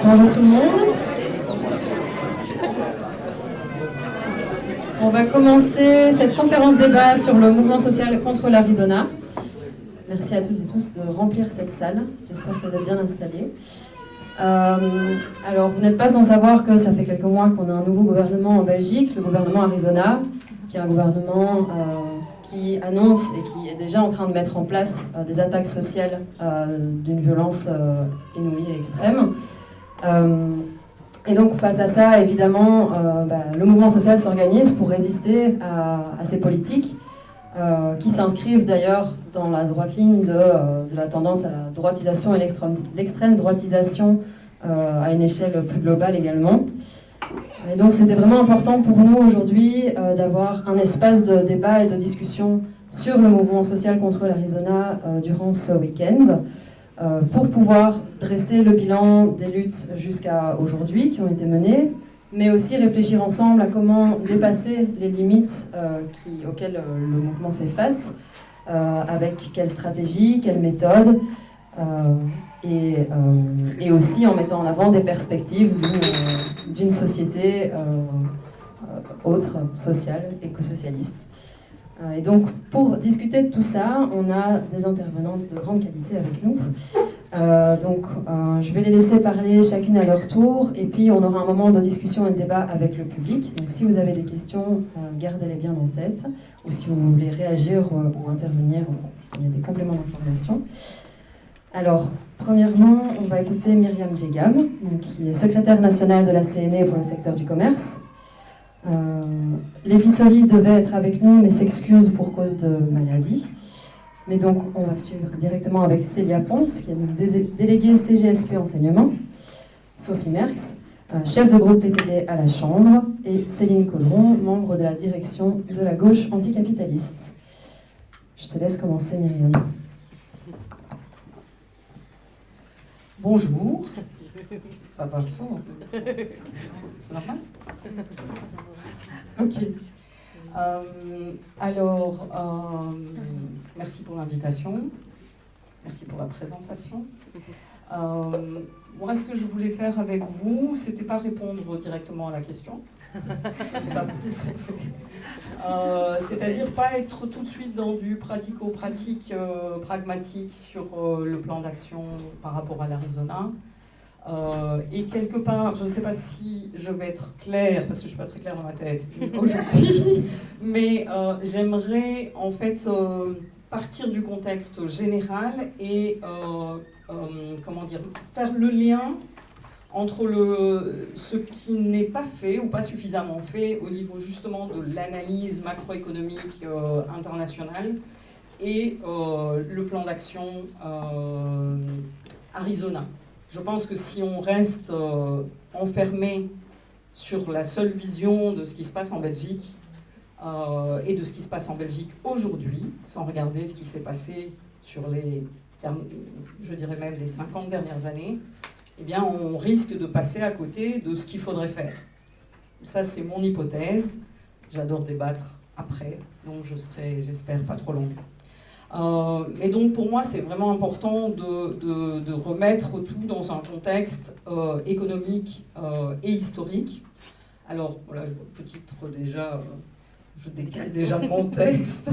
Bonjour tout le monde. On va commencer cette conférence débat sur le mouvement social contre l'Arizona. Merci à toutes et tous de remplir cette salle. J'espère que vous êtes bien installés. Alors, vous n'êtes pas sans savoir que ça fait quelques mois qu'on a un nouveau gouvernement en Belgique, le gouvernement Arizona, qui est un gouvernement qui annonce et qui est déjà en train de mettre en place des attaques sociales d'une violence inouïe et extrême. Et donc, face à ça, évidemment, le mouvement social s'organise pour résister à ces politiques qui s'inscrivent d'ailleurs dans la droite ligne de la tendance à la droitisation et l'extrême droitisation à une échelle plus globale également. Et donc, c'était vraiment important pour nous aujourd'hui d'avoir un espace de débat et de discussion sur le mouvement social contre l'Arizona durant ce week-end. Pour pouvoir dresser le bilan des luttes jusqu'à aujourd'hui qui ont été menées, mais aussi réfléchir ensemble à comment dépasser les limites auxquelles le mouvement fait face, avec quelle stratégie, quelle méthode, et aussi en mettant en avant des perspectives d'une société autre, sociale, éco-socialiste. Et donc, pour discuter de tout ça, on a des intervenantes de grande qualité avec nous. Je vais les laisser parler chacune à leur tour, et puis on aura un moment de discussion et de débat avec le public. Donc, si vous avez des questions, gardez-les bien en tête, ou si vous voulez réagir ou intervenir, il y a des compléments d'information. Alors, premièrement, on va écouter Myriam Djegam, qui est secrétaire nationale de la CNE pour le secteur du commerce. Lévi Soli devait être avec nous mais s'excuse pour cause de maladie. Mais donc on va suivre directement avec Célia Ponce, qui est donc déléguée CGSP enseignement, Sophie Merckx, chef de groupe PTB à la Chambre, et Céline Caudron, membre de la direction de la gauche anticapitaliste. Je te laisse commencer, Myriam. Bonjour. Ça va fort. C'est normal? Ok. Merci pour l'invitation. Merci pour la présentation. Moi, ce que je voulais faire avec vous, c'était pas répondre directement à la question. Ça, vous le savez. C'est-à-dire pas être tout de suite dans du pratico-pratique, pragmatique sur le plan d'action par rapport à l'Arizona. Et quelque part, je ne sais pas si je vais être claire, parce que je ne suis pas très claire dans ma tête aujourd'hui, mais j'aimerais en fait partir du contexte général et faire le lien entre ce qui n'est pas fait ou pas suffisamment fait au niveau justement de l'analyse macroéconomique internationale et le plan d'action Arizona. Je pense que si on reste enfermé sur la seule vision de ce qui se passe en Belgique et de ce qui se passe en Belgique aujourd'hui, sans regarder ce qui s'est passé sur je dirais même les 50 dernières années, eh bien on risque de passer à côté de ce qu'il faudrait faire. Ça, c'est mon hypothèse. J'adore débattre après, donc je serai, j'espère, pas trop longue. Et donc pour moi c'est vraiment important de remettre tout dans un contexte économique et historique. Alors voilà, le titre déjà, je décale déjà mon texte.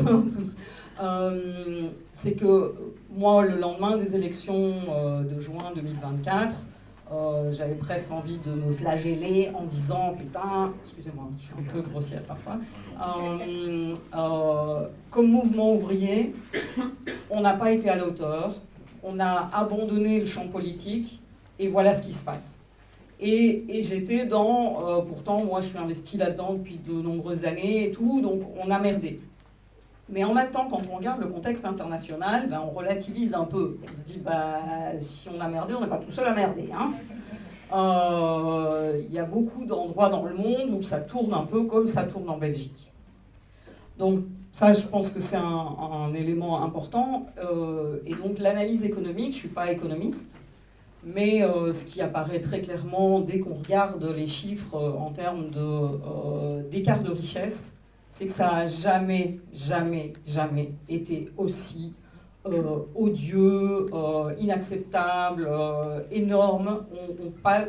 C'est que moi, le lendemain des élections de juin 2024, j'avais presque envie de me flageller en disant putain, excusez-moi, je suis un peu grossière parfois, comme mouvement ouvrier, on n'a pas été à la hauteur, on a abandonné le champ politique et voilà ce qui se passe. Et j'étais pourtant moi je suis investie là-dedans depuis de nombreuses années et tout, donc on a merdé. Mais en même temps, quand on regarde le contexte international, on relativise un peu. On se dit, si on a merdé, on n'est pas tout seul à merder. Hein. Y a beaucoup d'endroits dans le monde où ça tourne un peu comme ça tourne en Belgique. Donc ça, je pense que c'est un élément important. Et donc l'analyse économique, je ne suis pas économiste, mais ce qui apparaît très clairement dès qu'on regarde les chiffres en termes d'écart de richesse, c'est que ça n'a jamais été aussi odieux, inacceptable, énorme.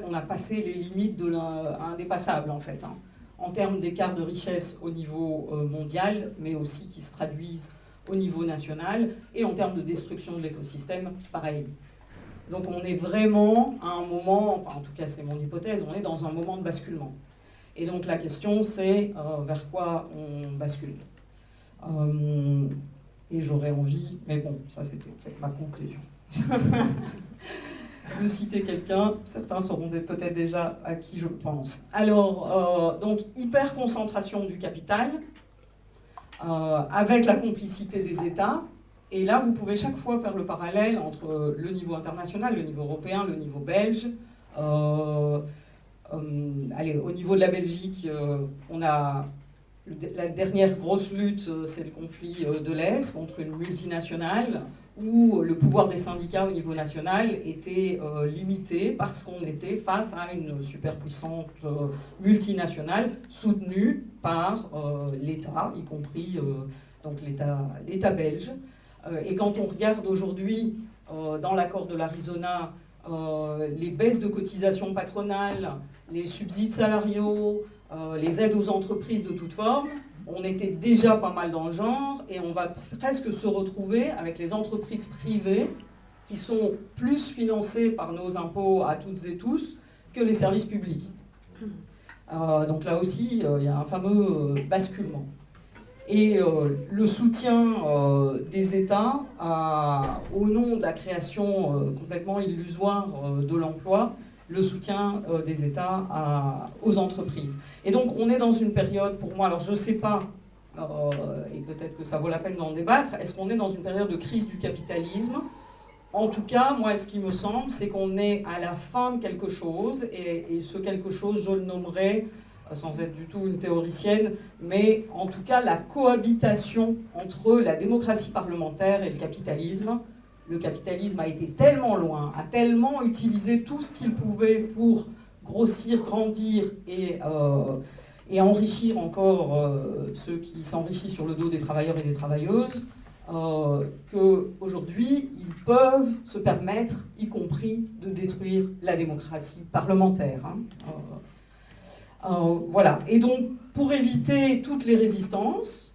On a passé les limites de l'indépassable, en fait, hein, en termes d'écart de richesse au niveau mondial, mais aussi qui se traduisent au niveau national, et en termes de destruction de l'écosystème, pareil. Donc on est vraiment à un moment, enfin en tout cas c'est mon hypothèse, on est dans un moment de basculement. Et donc la question c'est vers quoi on bascule. Et j'aurais envie, mais bon, ça c'était peut-être ma conclusion, de citer quelqu'un, certains sauront peut-être déjà à qui je pense. Alors, donc hyper concentration du capital, avec la complicité des États. Et là, vous pouvez chaque fois faire le parallèle entre le niveau international, le niveau européen, le niveau belge. Allez, au niveau de la Belgique, on a la dernière grosse lutte, c'est le conflit de l'Est contre une multinationale où le pouvoir des syndicats au niveau national était limité parce qu'on était face à une superpuissante multinationale soutenue par l'État, y compris donc l'État belge. Et quand on regarde aujourd'hui dans l'accord de l'Arizona les baisses de cotisations patronales, les subsides salariaux, les aides aux entreprises de toute forme, on était déjà pas mal dans le genre et on va presque se retrouver avec les entreprises privées qui sont plus financées par nos impôts à toutes et tous que les services publics. Donc là aussi, il y a un fameux basculement. Et le soutien des États au nom de la création complètement illusoire de l'emploi, le soutien des États aux entreprises. Et donc on est dans une période, pour moi, alors je ne sais pas, et peut-être que ça vaut la peine d'en débattre, est-ce qu'on est dans une période de crise du capitalisme ? En tout cas, moi, ce qui me semble, c'est qu'on est à la fin de quelque chose, et ce quelque chose, je le nommerai, sans être du tout une théoricienne, mais en tout cas la cohabitation entre la démocratie parlementaire et le capitalisme. Le capitalisme a été tellement loin, a tellement utilisé tout ce qu'il pouvait pour grossir, grandir et enrichir encore ceux qui s'enrichissent sur le dos des travailleurs et des travailleuses, qu'aujourd'hui, ils peuvent se permettre, y compris, de détruire la démocratie parlementaire. Hein. Voilà. Et donc, pour éviter toutes les résistances,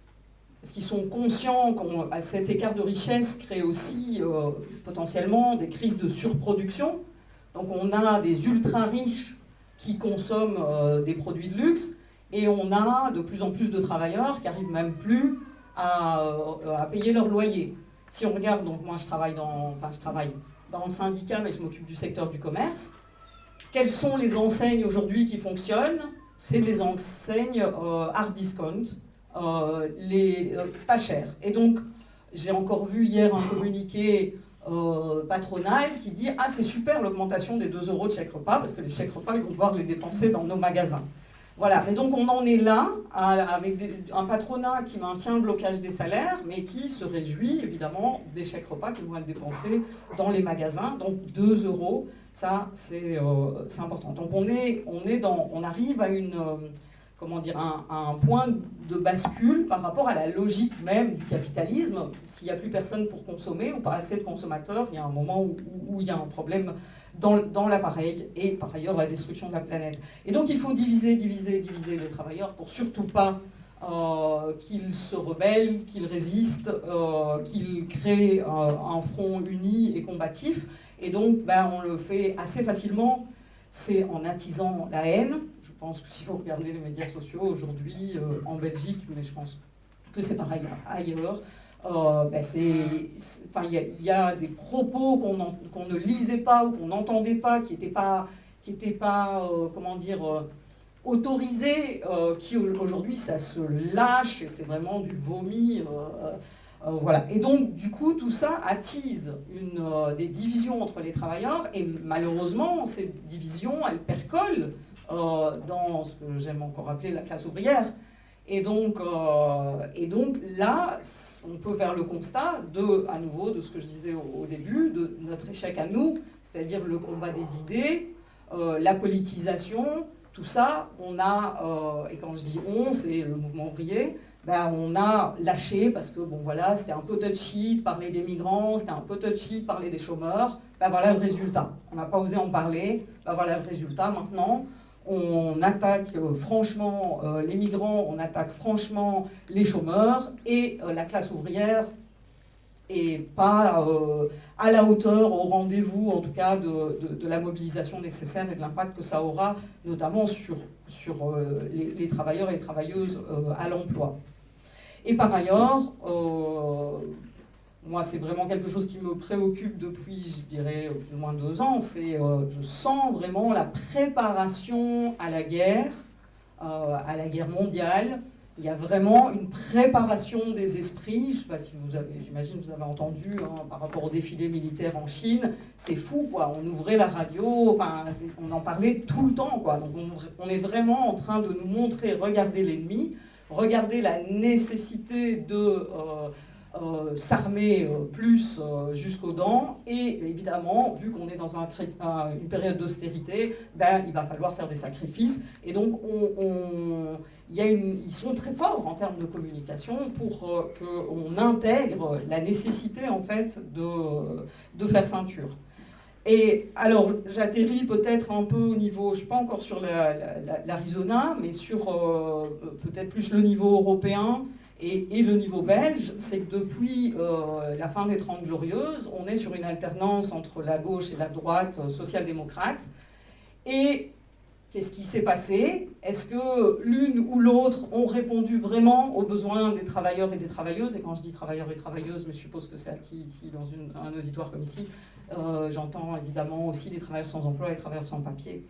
parce qu'ils sont conscients qu'à cet écart de richesse crée aussi potentiellement des crises de surproduction. Donc on a des ultra-riches qui consomment des produits de luxe, et on a de plus en plus de travailleurs qui n'arrivent même plus à payer leur loyer. Si on regarde, donc moi je travaille dans le syndicat, mais je m'occupe du secteur du commerce. Quelles sont les enseignes aujourd'hui qui fonctionnent ? C'est les enseignes hard discount, pas chères. Et donc, j'ai encore vu hier un communiqué patronal qui dit « Ah, c'est super l'augmentation des 2 € de chèque repas, parce que les chèques repas, ils vont devoir les dépenser dans nos magasins. » Voilà, mais donc on en est là, avec un patronat qui maintient le blocage des salaires, mais qui se réjouit évidemment des chèques repas qui vont être dépensés dans les magasins. Donc 2 €, ça c'est important. Donc on arrive à un point de bascule par rapport à la logique même du capitalisme. S'il n'y a plus personne pour consommer, ou pas assez de consommateurs, il y a un moment où il y a un problème dans l'appareil, et par ailleurs la destruction de la planète. Et donc il faut diviser les travailleurs pour surtout pas qu'ils se rebellent, qu'ils résistent, qu'ils créent un front uni et combatif. Et donc on le fait assez facilement, c'est en attisant la haine. Je pense que s'il faut regarder les médias sociaux aujourd'hui en Belgique, mais je pense que c'est pareil ailleurs, il y a des propos qu'on ne lisait pas ou qu'on n'entendait pas, qui n'étaient pas autorisés, qui aujourd'hui ça se lâche, et c'est vraiment du vomi. Voilà. Et donc, du coup, tout ça attise des divisions entre les travailleurs, et malheureusement, ces divisions, elles percolent dans ce que j'aime encore appeler la classe ouvrière. Et donc là, on peut faire le constat à nouveau, de ce que je disais au début, de notre échec à nous, c'est-à-dire le combat des idées, la politisation, tout ça, et quand je dis on, c'est le mouvement ouvrier, ben, on a lâché parce que bon voilà, c'était un peu touchy de parler des migrants, c'était un peu touchy de parler des chômeurs. Ben, voilà le résultat. On n'a pas osé en parler. Ben, voilà le résultat. Maintenant, on attaque franchement les migrants, on attaque franchement les chômeurs et la classe ouvrière et pas à la hauteur, au rendez-vous en tout cas de la mobilisation nécessaire et de l'impact que ça aura notamment sur les travailleurs et les travailleuses à l'emploi. Et par ailleurs, moi c'est vraiment quelque chose qui me préoccupe depuis, je dirais, plus ou moins 2 ans, c'est je sens vraiment la préparation à la guerre mondiale. Il y a vraiment une préparation des esprits. Je ne sais pas si vous avez, j'imagine que vous avez entendu par rapport au défilé militaire en Chine. C'est fou, quoi. On ouvrait la radio, enfin, on en parlait tout le temps, quoi. Donc on est vraiment en train de nous montrer, regardez l'ennemi, regardez la nécessité de s'armer plus jusqu'aux dents. Et évidemment, vu qu'on est dans une période d'austérité, ben, il va falloir faire des sacrifices. Et donc ils sont très forts en termes de communication pour qu'on intègre la nécessité en fait de faire ceinture. Et alors j'atterris peut-être un peu au niveau, je ne suis pas encore sur l'Arizona, mais sur peut-être plus le niveau européen et le niveau belge, c'est que depuis la fin des 30 Glorieuses, on est sur une alternance entre la gauche et la droite social-démocrate. Et qu'est-ce qui s'est passé? Est-ce que l'une ou l'autre ont répondu vraiment aux besoins des travailleurs et des travailleuses? Et quand je dis travailleurs et travailleuses, je suppose que c'est acquis ici dans un auditoire comme ici. J'entends évidemment aussi les travailleurs sans emploi, les travailleurs sans papier,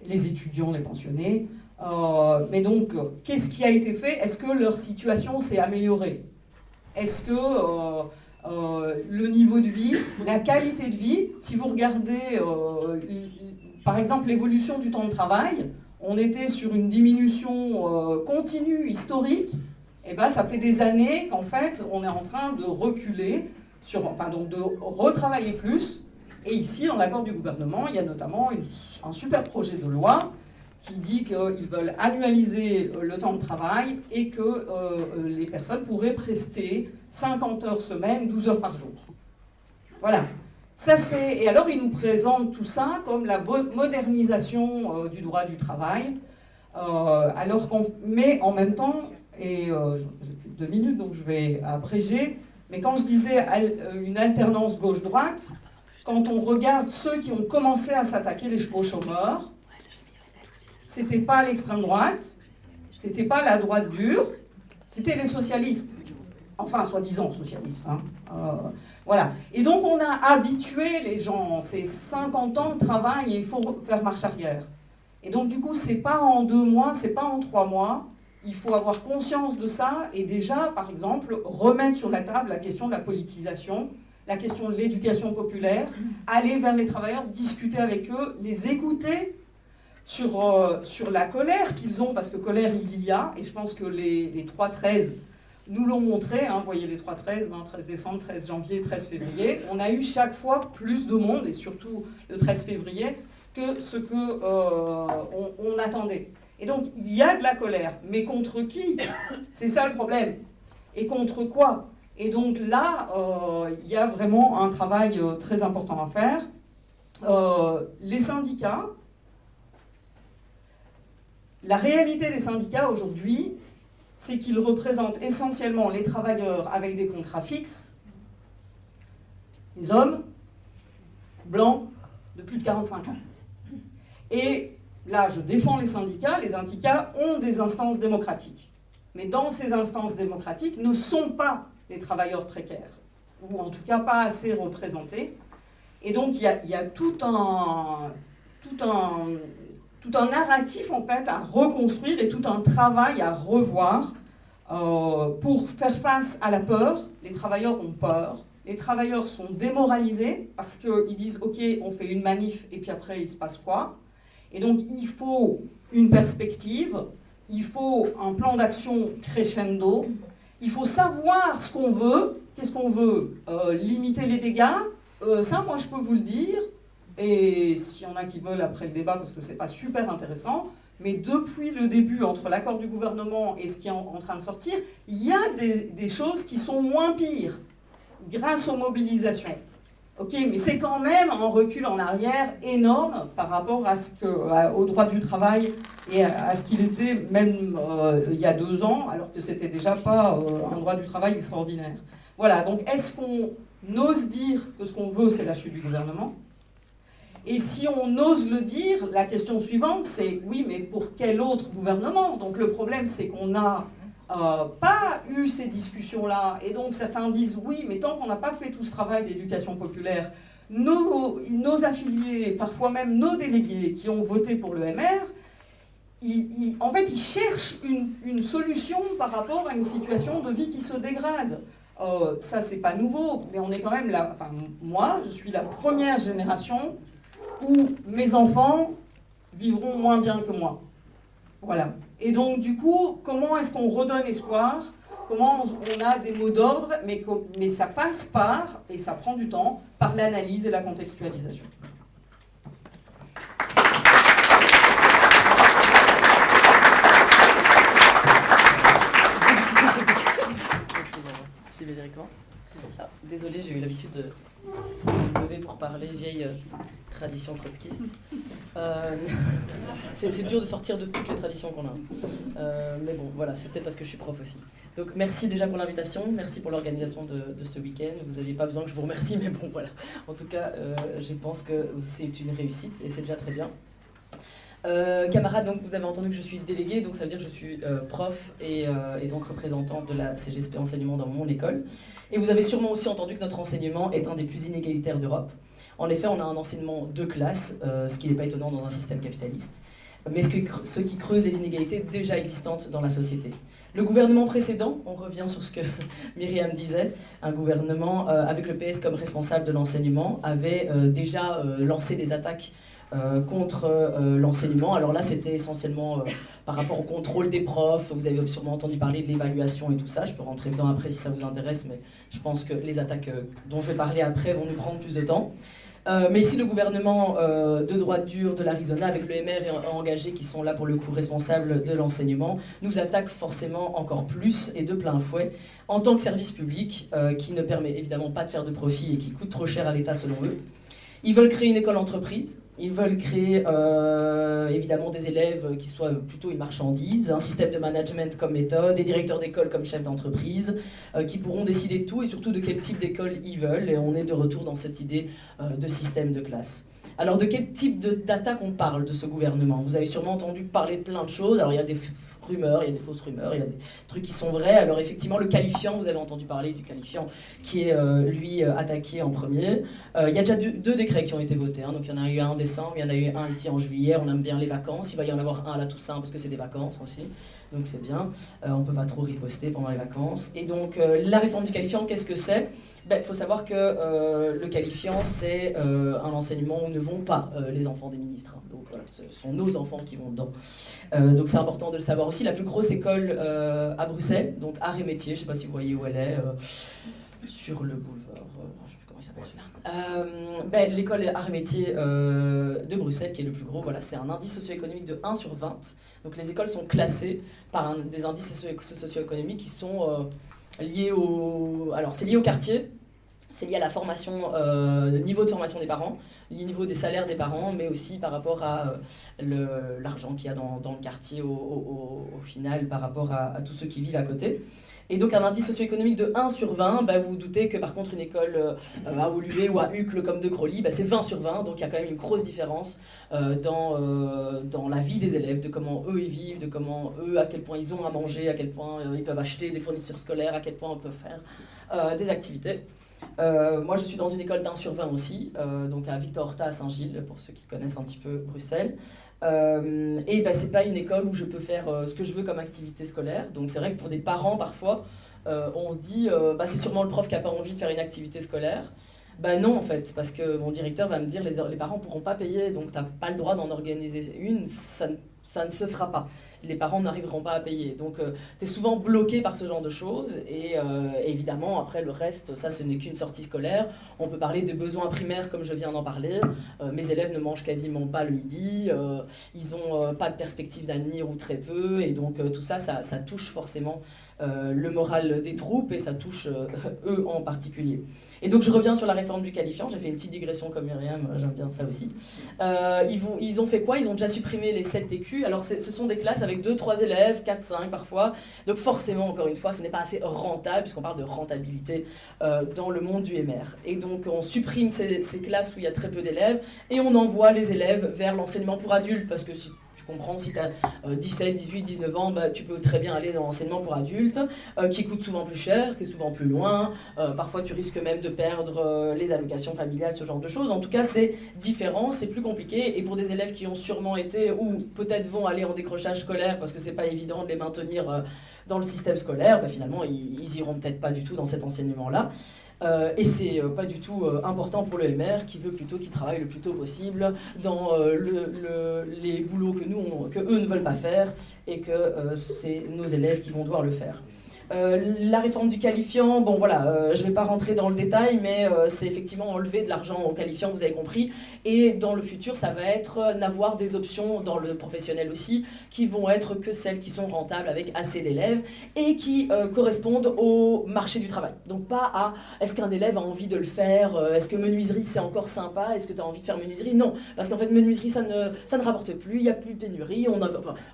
les étudiants, les pensionnés. Mais donc, qu'est-ce qui a été fait? Est-ce que leur situation s'est améliorée? Est-ce que le niveau de vie, la qualité de vie, si vous regardez par exemple l'évolution du temps de travail, on était sur une diminution continue, historique, et ben ça fait des années qu'en fait on est en train de reculer, donc de retravailler plus. Et ici, dans l'accord du gouvernement, il y a notamment un super projet de loi qui dit qu'ils veulent annualiser le temps de travail et que les personnes pourraient prester 50 heures semaine, 12 heures par jour. Voilà. Et alors, ils nous présentent tout ça comme la modernisation du droit du travail, mais en même temps, et j'ai plus de 2 minutes, donc je vais abréger, mais quand je disais une alternance gauche-droite, quand on regarde ceux qui ont commencé à s'attaquer aux chômeurs, c'était pas l'extrême droite, c'était pas la droite dure, c'était les socialistes. Enfin, soi-disant socialistes. Voilà. Et donc, on a habitué les gens, c'est 50 ans de travail et il faut faire marche arrière. Et donc, du coup, c'est pas en 2 mois, c'est pas en 3 mois. Il faut avoir conscience de ça et déjà, par exemple, remettre sur la table la question de la politisation, la question de l'éducation populaire, aller vers les travailleurs, discuter avec eux, les écouter sur la colère qu'ils ont, parce que colère il y a, et je pense que les 3-13 nous l'ont montré, vous voyez les 3-13, 13 décembre, 13 janvier, 13 février, on a eu chaque fois plus de monde, et surtout le 13 février, que ce qu'on attendait. Et donc il y a de la colère, mais contre qui? C'est ça le problème. Et contre quoi? Et donc là, il y a vraiment un travail très important à faire. Les syndicats, la réalité des syndicats aujourd'hui, c'est qu'ils représentent essentiellement les travailleurs avec des contrats fixes, les hommes blancs de plus de 45 ans. Et là, je défends les syndicats ont des instances démocratiques. Mais dans ces instances démocratiques ne sont pas les travailleurs précaires, ou en tout cas pas assez représentés. Et donc il y a tout un narratif en fait à reconstruire et tout un travail à revoir pour faire face à la peur. Les travailleurs ont peur, les travailleurs sont démoralisés parce qu'ils disent ok, on fait une manif et puis après il se passe quoi? Et donc il faut une perspective, il faut un plan d'action crescendo, il faut savoir ce qu'on veut. Qu'est-ce qu'on veut? Limiter les dégâts, ça moi je peux vous le dire. Et s'il y en a qui veulent après le débat, parce que c'est pas super intéressant, Mais depuis le début, entre l'accord du gouvernement et ce qui est en train de sortir, il y a des choses qui sont moins pires grâce aux mobilisations. Ok, mais c'est quand même un recul en arrière énorme par rapport au droit du travail et à ce qu'il était même il y a 2 ans, alors que c'était déjà pas un droit du travail extraordinaire. Voilà, donc est-ce qu'on ose dire que ce qu'on veut, c'est la chute du gouvernement ? Et si on ose le dire, la question suivante, c'est oui, mais pour quel autre gouvernement ? Donc le problème, c'est qu'on n'a pas eu ces discussions-là. Et donc certains disent oui, mais tant qu'on n'a pas fait tout ce travail d'éducation populaire, nos affiliés, parfois même nos délégués qui ont voté pour le MR, en fait, ils cherchent une solution par rapport à une situation de vie qui se dégrade. Ça, c'est pas nouveau, mais on est quand même là. Enfin, moi, je suis la première génération où mes enfants vivront moins bien que moi. Voilà. Et donc, du coup, comment est-ce qu'on redonne espoir ? Comment on a des mots d'ordre, mais ça passe par, et ça prend du temps, par l'analyse et la contextualisation. J'y vais directement. Ah, désolée, j'ai eu l'habitude de me lever pour parler, vieille tradition trotskiste. C'est dur de sortir de toutes les traditions qu'on a. Mais bon, voilà, c'est peut-être parce que je suis prof aussi. Donc merci déjà pour l'invitation, merci pour l'organisation de ce week-end. Vous n'aviez pas besoin que je vous remercie, mais bon, voilà. En tout cas, je pense que c'est une réussite et c'est déjà très bien. Camarades, donc vous avez entendu que je suis déléguée, donc ça veut dire que je suis prof et donc représentante de la CGSP enseignement dans mon école. Et vous avez sûrement aussi entendu que notre enseignement est un des plus inégalitaires d'Europe. En effet, on a un enseignement de classe, ce qui n'est pas étonnant dans un système capitaliste, mais ce qui creuse les inégalités déjà existantes dans la société. Le gouvernement précédent, on revient sur ce que Myriam disait, un gouvernement avec le PS comme responsable de l'enseignement avait déjà lancé des attaques contre l'enseignement. Alors là, c'était essentiellement par rapport au contrôle des profs. Vous avez sûrement entendu parler de l'évaluation et tout ça. Je peux rentrer dedans après si ça vous intéresse, mais je pense que les attaques dont je vais parler après vont nous prendre plus de temps. Mais ici, le gouvernement de droite dure de l'Arizona, avec le MR engagé qui sont là pour le coup responsables de l'enseignement, nous attaque forcément encore plus et de plein fouet en tant que service public qui ne permet évidemment pas de faire de profit et qui coûte trop cher à l'État selon eux. Ils veulent créer une école entreprise, ils veulent créer évidemment des élèves qui soient plutôt une marchandise, un système de management comme méthode, des directeurs d'école comme chefs d'entreprise, qui pourront décider de tout et surtout de quel type d'école ils veulent. Et on est de retour dans cette idée de système de classe. Alors de quel type d'attaque on parle de ce gouvernement ? Vous avez sûrement entendu parler de plein de choses. Alors il y a des rumeurs, il y a des fausses rumeurs, il y a des trucs qui sont vrais. Alors effectivement, le qualifiant, vous avez entendu parler du qualifiant qui est lui attaqué en premier. Il y a déjà deux décrets qui ont été votés, hein. Donc il y en a eu un en décembre, il y en a eu un ici en juillet. On aime bien les vacances, il va y en avoir un à la Toussaint parce que c'est des vacances aussi. Donc c'est bien, on ne peut pas trop riposter pendant les vacances. Et donc la réforme du qualifiant, qu'est-ce que c'est ? Il faut savoir que le qualifiant, c'est un enseignement où ne vont pas les enfants des ministres. Hein. Donc voilà, ce sont nos enfants qui vont dedans. Donc c'est important de le savoir aussi. La plus grosse école à Bruxelles, donc Arts et Métiers, je ne sais pas si vous voyez où elle est, sur le boulevard, je ne sais plus comment il s'appelle celui-là. L'école Arts et Métiers de Bruxelles, qui est le plus gros, voilà, c'est un indice socio-économique de 1 sur 20. Donc les écoles sont classées par des indices socio-économiques qui sont liés au... Alors c'est lié au quartier, c'est lié à la formation, niveau de formation des parents, le niveau des salaires des parents, mais aussi par rapport à l'argent qu'il y a dans le quartier au final, par rapport à tous ceux qui vivent à côté. Et donc un indice socio-économique de 1 sur 20, vous vous doutez que par contre une école à Woluwe ou à Uccle comme de Crolly, c'est 20 sur 20, donc il y a quand même une grosse différence dans la vie des élèves, de comment eux ils vivent, de comment eux, à quel point ils ont à manger, à quel point ils peuvent acheter des fournitures scolaires, à quel point ils peuvent faire des activités. Moi je suis dans une école d'1 sur 20 aussi, donc à Victor Horta à Saint-Gilles, pour ceux qui connaissent un petit peu Bruxelles. Et c'est pas une école où je peux faire ce que je veux comme activité scolaire. Donc c'est vrai que pour des parents parfois, on se dit c'est sûrement le prof qui a pas envie de faire une activité scolaire. Non en fait, parce que mon directeur va me dire les parents pourront pas payer, donc t'as pas le droit d'en organiser une, ça ça ne se fera pas. Les parents n'arriveront pas à payer. Donc, tu es souvent bloqué par ce genre de choses. Et évidemment, après, le reste, ça, ce n'est qu'une sortie scolaire. On peut parler des besoins primaires, comme je viens d'en parler. Mes élèves ne mangent quasiment pas le midi. Ils n'ont pas de perspective d'avenir ou très peu. Et donc, tout ça, ça touche forcément le moral des troupes et ça touche eux en particulier. Et donc je reviens sur la réforme du qualifiant, j'ai fait une petite digression comme Myriam, j'aime bien ça aussi. Ils ont fait quoi? Ils ont déjà supprimé les 7 TQ, alors ce sont des classes avec 2-3 élèves, 4-5 parfois, donc forcément encore une fois ce n'est pas assez rentable puisqu'on parle de rentabilité dans le monde du MR. Et donc on supprime ces classes où il y a très peu d'élèves et on envoie les élèves vers l'enseignement pour adultes parce que si comprends, si tu as 17, 18, 19 ans, bah, tu peux très bien aller dans l'enseignement pour adultes, qui coûte souvent plus cher, qui est souvent plus loin. Parfois, tu risques même de perdre les allocations familiales, ce genre de choses. En tout cas, c'est différent, c'est plus compliqué. Et pour des élèves qui ont sûrement été, ou peut-être vont aller en décrochage scolaire, parce que c'est pas évident de les maintenir dans le système scolaire, bah, finalement, ils iront peut-être pas du tout dans cet enseignement-là. Et c'est pas du tout important pour le MR qui veut plutôt qu'ils travaillent le plus tôt possible dans les boulots que eux ne veulent pas faire et que c'est nos élèves qui vont devoir le faire. La réforme du qualifiant, bon voilà, je ne vais pas rentrer dans le détail, mais c'est effectivement enlever de l'argent au qualifiant, vous avez compris, et dans le futur, ça va être n'avoir des options dans le professionnel aussi, qui vont être que celles qui sont rentables avec assez d'élèves et qui correspondent au marché du travail. Donc pas à est-ce qu'un élève a envie de le faire, est-ce que menuiserie c'est encore sympa, est-ce que tu as envie de faire menuiserie? Non, parce qu'en fait menuiserie ça ne rapporte plus, il n'y a plus de pénurie,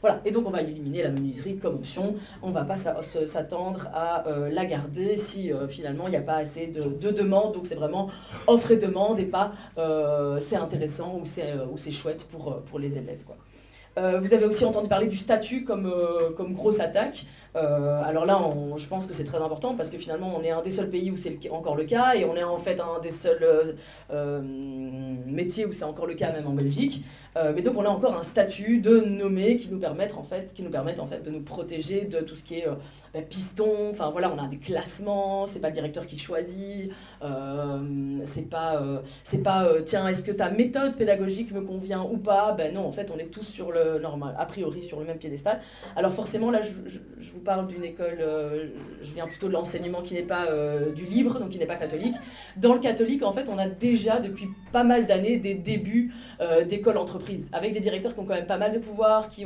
voilà, et donc on va éliminer la menuiserie comme option, on ne va pas s'attendre à la garder si finalement il n'y a pas assez de demandes, donc c'est vraiment offre et demande et pas c'est intéressant ou c'est chouette pour les élèves, quoi. Vous avez aussi entendu parler du statut comme grosse attaque. Alors là, je pense que c'est très important parce que finalement, on est un des seuls pays où c'est encore le cas et on est en fait un des seuls métiers où c'est encore le cas, même en Belgique. Mais donc, on a encore un statut de nommé qui nous permettent en fait de nous protéger de tout ce qui est piston. Enfin voilà, on a des classements, c'est pas le directeur qui choisit, c'est pas tiens, est-ce que ta méthode pédagogique me convient ou pas? Ben non, en fait, on est tous sur le normal, a priori sur le même piédestal. Alors forcément, là, je vous parle d'une école, je viens plutôt de l'enseignement qui n'est pas du libre, donc qui n'est pas catholique. Dans le catholique, en fait, on a déjà depuis pas mal d'années des débuts d'écoles entreprises, avec des directeurs qui ont quand même pas mal de pouvoir, qui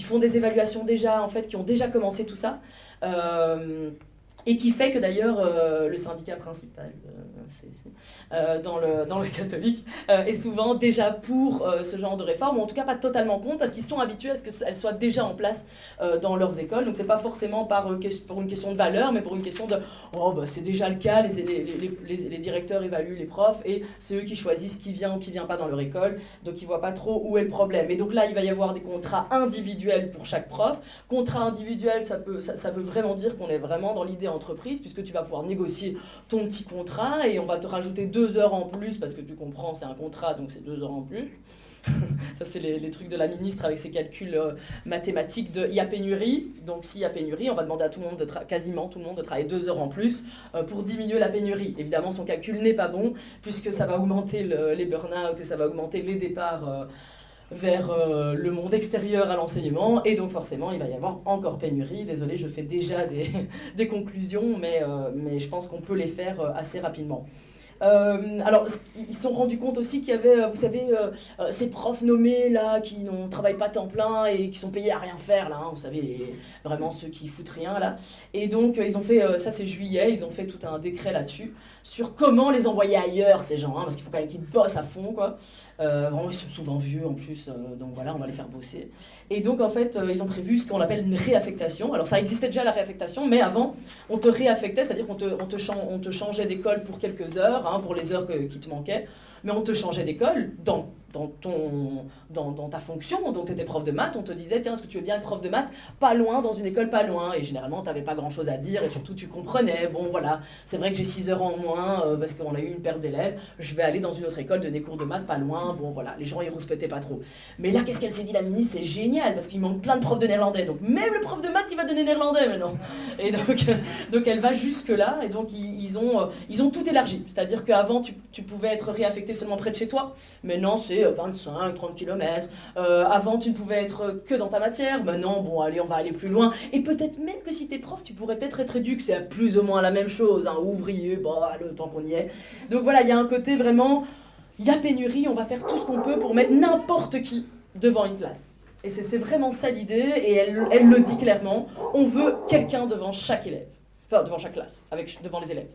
font des évaluations déjà, en fait, qui ont déjà commencé tout ça. Et qui fait que d'ailleurs le syndicat principal dans le catholique est souvent déjà pour ce genre de réforme, ou en tout cas pas totalement contre, parce qu'ils sont habitués à ce qu'elles soient déjà en place dans leurs écoles. Donc c'est pas forcément pour une question de valeur, mais pour une question de c'est déjà le cas, les directeurs évaluent les profs et c'est eux qui choisissent qui vient ou qui vient pas dans leur école, donc ils voient pas trop où est le problème. Et donc là il va y avoir des contrats individuels pour chaque prof. Contrat individuel, ça veut vraiment dire qu'on est vraiment dans l'idée entreprise, puisque tu vas pouvoir négocier ton petit contrat et on va te rajouter 2 heures en plus, parce que tu comprends, c'est un contrat, donc c'est 2 heures en plus. Ça, c'est les trucs de la ministre avec ses calculs mathématiques de il y a pénurie. Donc, s'il y a pénurie, on va demander à tout le monde, quasiment tout le monde, de travailler 2 heures en plus pour diminuer la pénurie. Évidemment, son calcul n'est pas bon, puisque ça va augmenter les burn-out et ça va augmenter les départs vers le monde extérieur à l'enseignement, et donc forcément il va y avoir encore pénurie. Désolée, je fais déjà des conclusions, mais je pense qu'on peut les faire assez rapidement. Alors, ils se sont rendus compte aussi qu'il y avait, vous savez, ces profs nommés là qui ne travaillent pas temps plein et qui sont payés à rien faire là, hein, vous savez, vraiment ceux qui foutent rien là. Et donc ils ont fait, ça c'est juillet, ils ont fait tout un décret là-dessus sur comment les envoyer ailleurs ces gens, hein, parce qu'il faut quand même qu'ils bossent à fond quoi. Vraiment, ils sont souvent vieux en plus, donc voilà, on va les faire bosser. Et donc en fait, ils ont prévu ce qu'on appelle une réaffectation. Alors ça existait déjà la réaffectation, mais avant, on te réaffectait, c'est-à-dire qu'on te changeait d'école pour quelques heures, hein, pour les heures qui te manquaient, mais on te changeait d'école dans ta fonction. Donc tu étais prof de maths, on te disait tiens, est-ce que tu veux bien être prof de maths pas loin, dans une école pas loin, et généralement tu n'avais pas grand chose à dire et surtout tu comprenais, bon voilà, c'est vrai que j'ai 6 heures en moins parce qu'on a eu une perte d'élèves, je vais aller dans une autre école donner cours de maths pas loin, bon voilà, les gens ils rouspétaient pas trop. Mais là qu'est-ce qu'elle s'est dit la ministre, c'est génial parce qu'il manque plein de profs de néerlandais, donc même le prof de maths il va donner néerlandais maintenant. Et donc elle va jusque là, et donc ils ont tout élargi, c'est-à-dire qu'avant tu pouvais être réaffecté seulement près de chez toi, maintenant c'est c'est 25-30 km. Avant, tu ne pouvais être que dans ta matière. Maintenant, bon, allez, on va aller plus loin. Et peut-être même que si t'es prof, tu pourrais peut-être être éduc. C'est plus ou moins la même chose. Hein. Ouvrier, bah, le temps qu'on y est. Donc voilà, il y a un côté vraiment... Il y a pénurie, on va faire tout ce qu'on peut pour mettre n'importe qui devant une classe. Et c'est vraiment ça l'idée, et elle le dit clairement. On veut quelqu'un devant chaque élève. Enfin, devant chaque classe, devant les élèves.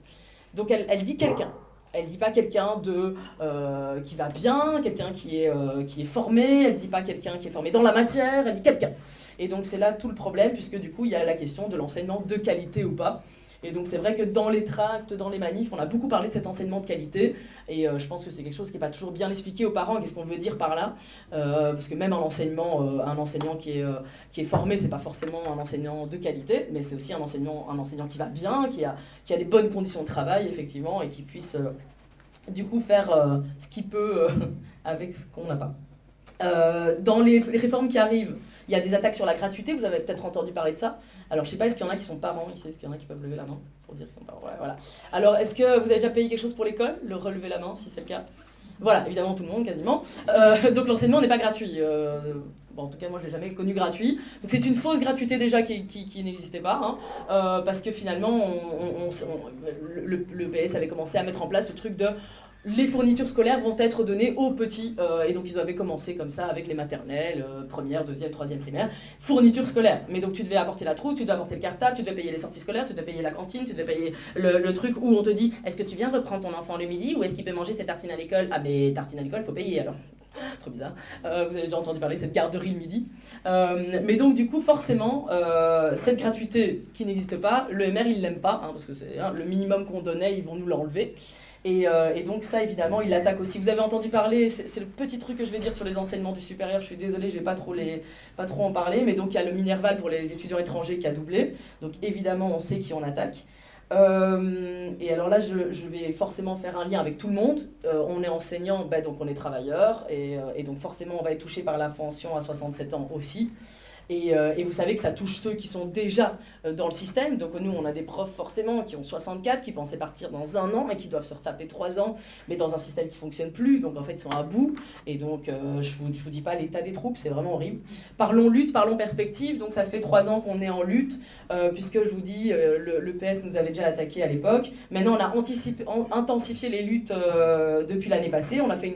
Donc elle dit quelqu'un. Elle dit pas quelqu'un qui va bien, quelqu'un qui est formé, elle dit pas quelqu'un qui est formé dans la matière, elle dit quelqu'un. Et donc c'est là tout le problème, puisque du coup il y a la question de l'enseignement de qualité ou pas. Et donc c'est vrai que dans les tracts, dans les manifs, on a beaucoup parlé de cet enseignement de qualité, et je pense que c'est quelque chose qui n'est pas toujours bien expliqué aux parents, qu'est-ce qu'on veut dire par là, parce que même un enseignant qui est formé, c'est pas forcément un enseignant de qualité, mais c'est aussi un enseignant qui va bien, qui a des bonnes conditions de travail, effectivement, et qui puisse du coup faire ce qu'il peut avec ce qu'on n'a pas. Dans les réformes qui arrivent, il y a des attaques sur la gratuité, vous avez peut-être entendu parler de ça. Alors, je sais pas, est-ce qu'il y en a qui sont parents ici? Est-ce qu'il y en a qui peuvent lever la main pour dire qu'ils sont parents? Ouais, voilà. Alors, est-ce que vous avez déjà payé quelque chose pour l'école? Le relever la main, si c'est le cas. Voilà, évidemment, tout le monde, quasiment. Donc, l'enseignement n'est pas gratuit. Bon, en tout cas, moi, je l'ai jamais connu gratuit. Donc, c'est une fausse gratuité déjà qui n'existait pas. Hein, parce que finalement, le PS avait commencé à mettre en place ce truc de... Les fournitures scolaires vont être données aux petits, et donc ils avaient commencé comme ça avec les maternelles, première, deuxième, troisième primaire, fournitures scolaires. Mais donc tu devais apporter la trousse, tu devais apporter le cartable, tu devais payer les sorties scolaires, tu devais payer la cantine, tu devais payer le truc où on te dit est-ce que tu viens reprendre ton enfant le midi ou est-ce qu'il peut manger ses tartines à l'école? Ah mais tartines à l'école, faut payer alors. Trop bizarre. Vous avez déjà entendu parler de cette garderie le midi. Mais donc du coup forcément, cette gratuité qui n'existe pas, le MR il l'aime pas, hein, parce que c'est le minimum qu'on donnait, ils vont nous l'enlever. Et donc ça, évidemment, il l'attaque aussi. Vous avez entendu parler, c'est le petit truc que je vais dire sur les enseignements du supérieur, je suis désolée, je vais pas trop en parler, mais donc il y a le Minerval pour les étudiants étrangers qui a doublé, donc évidemment on sait qui on attaque. Et alors là, je vais forcément faire un lien avec tout le monde. On est enseignant, donc on est travailleur, et donc forcément on va être touché par la pension à 67 ans aussi. Et vous savez que ça touche ceux qui sont déjà dans le système. Donc nous, on a des profs forcément qui ont 64, qui pensaient partir dans 1 an et qui doivent se retaper 3 ans, mais dans un système qui ne fonctionne plus. Donc en fait, ils sont à bout. Et donc, je vous dis pas l'état des troupes, c'est vraiment horrible. Parlons lutte, parlons perspective. Donc ça fait 3 ans qu'on est en lutte, puisque je vous dis, le PS nous avait déjà attaqué à l'époque. Maintenant, on a intensifié les luttes depuis l'année passée. On a fait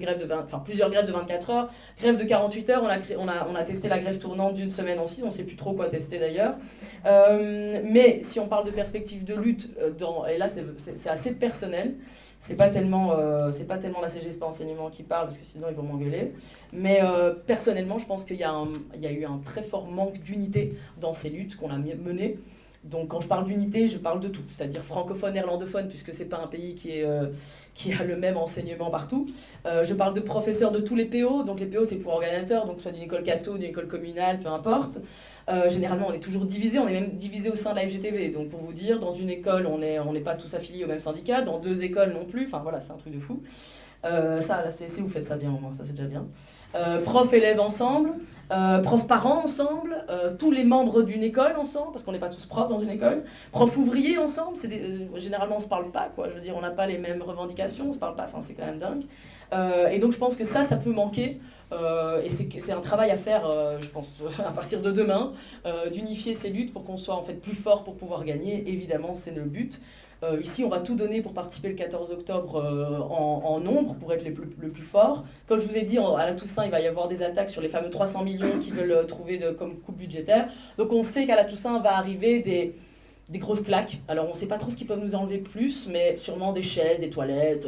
plusieurs grèves de 24 heures, grève de 48 heures. On a testé la grève tournante d'1 semaine aussi, on ne sait plus trop quoi tester d'ailleurs. Mais si on parle de perspective de lutte, et là c'est assez personnel, c'est pas tellement la CGSP enseignement qui parle, parce que sinon ils vont m'engueuler, mais personnellement je pense qu'il y a eu un très fort manque d'unité dans ces luttes qu'on a menées. Donc quand je parle d'unité, je parle de tout, c'est-à-dire francophone, néerlandophone, puisque c'est pas un pays qui a le même enseignement partout. Je parle de professeurs de tous les PO, donc les PO c'est pour organisateurs, donc soit d'une école catho, d'une école communale, peu importe. Généralement on est toujours divisé, on est même divisé au sein de la FGTV, donc pour vous dire, dans une école on n'est pas tous affiliés au même syndicat, dans 2 écoles non plus, enfin voilà, c'est un truc de fou. Ça, là, vous faites ça bien au moins, ça c'est déjà bien. Prof-élèves ensemble, prof-parents ensemble, tous les membres d'une école ensemble, parce qu'on n'est pas tous profs dans une école, prof-ouvriers ensemble, généralement on se parle pas, quoi, je veux dire, on n'a pas les mêmes revendications, on se parle pas, enfin c'est quand même dingue. Et donc je pense que ça peut manquer, et c'est un travail à faire, je pense, à partir de demain, d'unifier ces luttes pour qu'on soit en fait plus fort pour pouvoir gagner, évidemment c'est le but. Ici, on va tout donner pour participer le 14 octobre en nombre, pour être le plus fort. Comme je vous ai dit, à la Toussaint, il va y avoir des attaques sur les fameux 300 millions qu'ils veulent trouver comme coupe budgétaire. Donc on sait qu'à la Toussaint va arriver des grosses claques. Alors on ne sait pas trop ce qu'ils peuvent nous enlever plus, mais sûrement des chaises, des toilettes,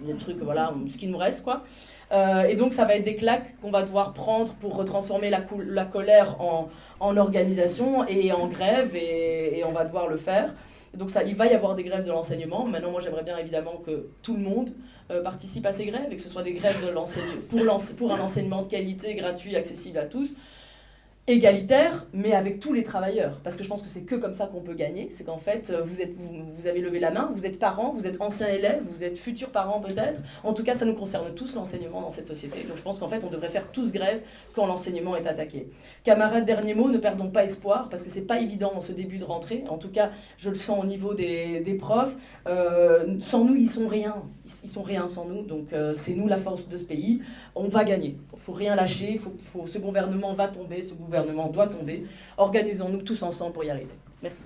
des trucs, voilà, ce qui nous reste, quoi. Et donc ça va être des claques qu'on va devoir prendre pour retransformer la colère en organisation et en grève, et on va devoir le faire. Donc il va y avoir des grèves de l'enseignement. Maintenant, moi, j'aimerais bien évidemment que tout le monde participe à ces grèves, et que ce soit des grèves pour un enseignement de qualité, gratuit, accessible à tous. égalitaire, mais avec tous les travailleurs. Parce que je pense que c'est que comme ça qu'on peut gagner. C'est qu'en fait, vous avez levé la main, vous êtes parents, vous êtes anciens élèves, vous êtes futurs parents peut-être. En tout cas, ça nous concerne tous, l'enseignement dans cette société. Donc je pense qu'en fait, on devrait faire tous grève quand l'enseignement est attaqué. Camarades, dernier mot, ne perdons pas espoir, parce que c'est pas évident en ce début de rentrée. En tout cas, je le sens au niveau des profs. Sans nous, ils sont rien. Ils sont rien sans nous. Donc c'est nous la force de ce pays. On va gagner. Il faut rien lâcher. Ce gouvernement va tomber. Ce gouvernement doit tomber. Organisons-nous tous ensemble pour y arriver. Merci.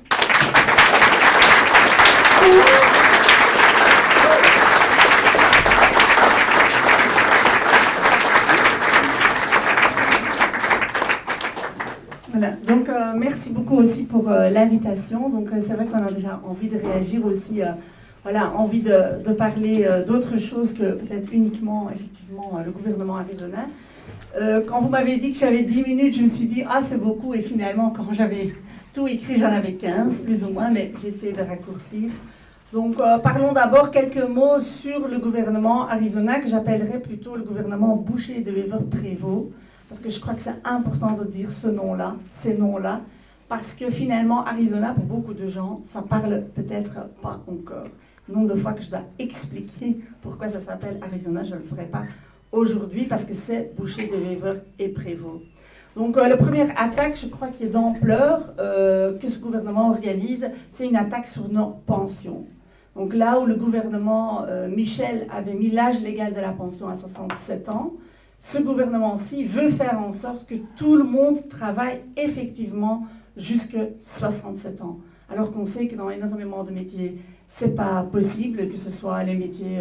Voilà, donc merci beaucoup aussi pour l'invitation. Donc c'est vrai qu'on a déjà envie de réagir aussi, voilà, envie de parler d'autre chose que peut-être uniquement effectivement le gouvernement Arizona. Quand vous m'avez dit que j'avais 10 minutes, je me suis dit ah c'est beaucoup, et finalement quand j'avais tout écrit j'en avais 15 plus ou moins, mais j'ai essayé de raccourcir. Donc parlons d'abord quelques mots sur le gouvernement Arizona, que j'appellerais plutôt le gouvernement Boucher de Weber-Prévost. Parce que je crois que c'est important de dire ce nom-là, ces noms-là, parce que finalement, Arizona, pour beaucoup de gens, ça parle peut-être pas encore. Nombre de fois que je dois expliquer pourquoi ça s'appelle Arizona, je ne le ferai pas aujourd'hui, parce que c'est Boucher de Weber et Prévost. Donc la première attaque, je crois, qui est d'ampleur, que ce gouvernement organise, c'est une attaque sur nos pensions. Donc là où le gouvernement Michel avait mis l'âge légal de la pension à 67 ans, ce gouvernement-ci veut faire en sorte que tout le monde travaille effectivement jusqu'à 67 ans. Alors qu'on sait que dans énormément de métiers, c'est pas possible, que ce soit les métiers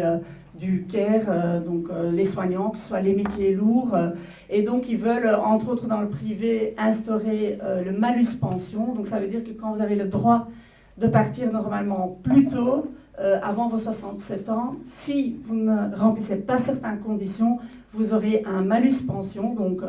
du care, donc les soignants, que ce soit les métiers lourds. Et donc ils veulent, entre autres dans le privé, instaurer le malus pension. Donc ça veut dire que quand vous avez le droit de partir normalement plus tôt, avant vos 67 ans, si vous ne remplissez pas certaines conditions, vous aurez un malus pension, donc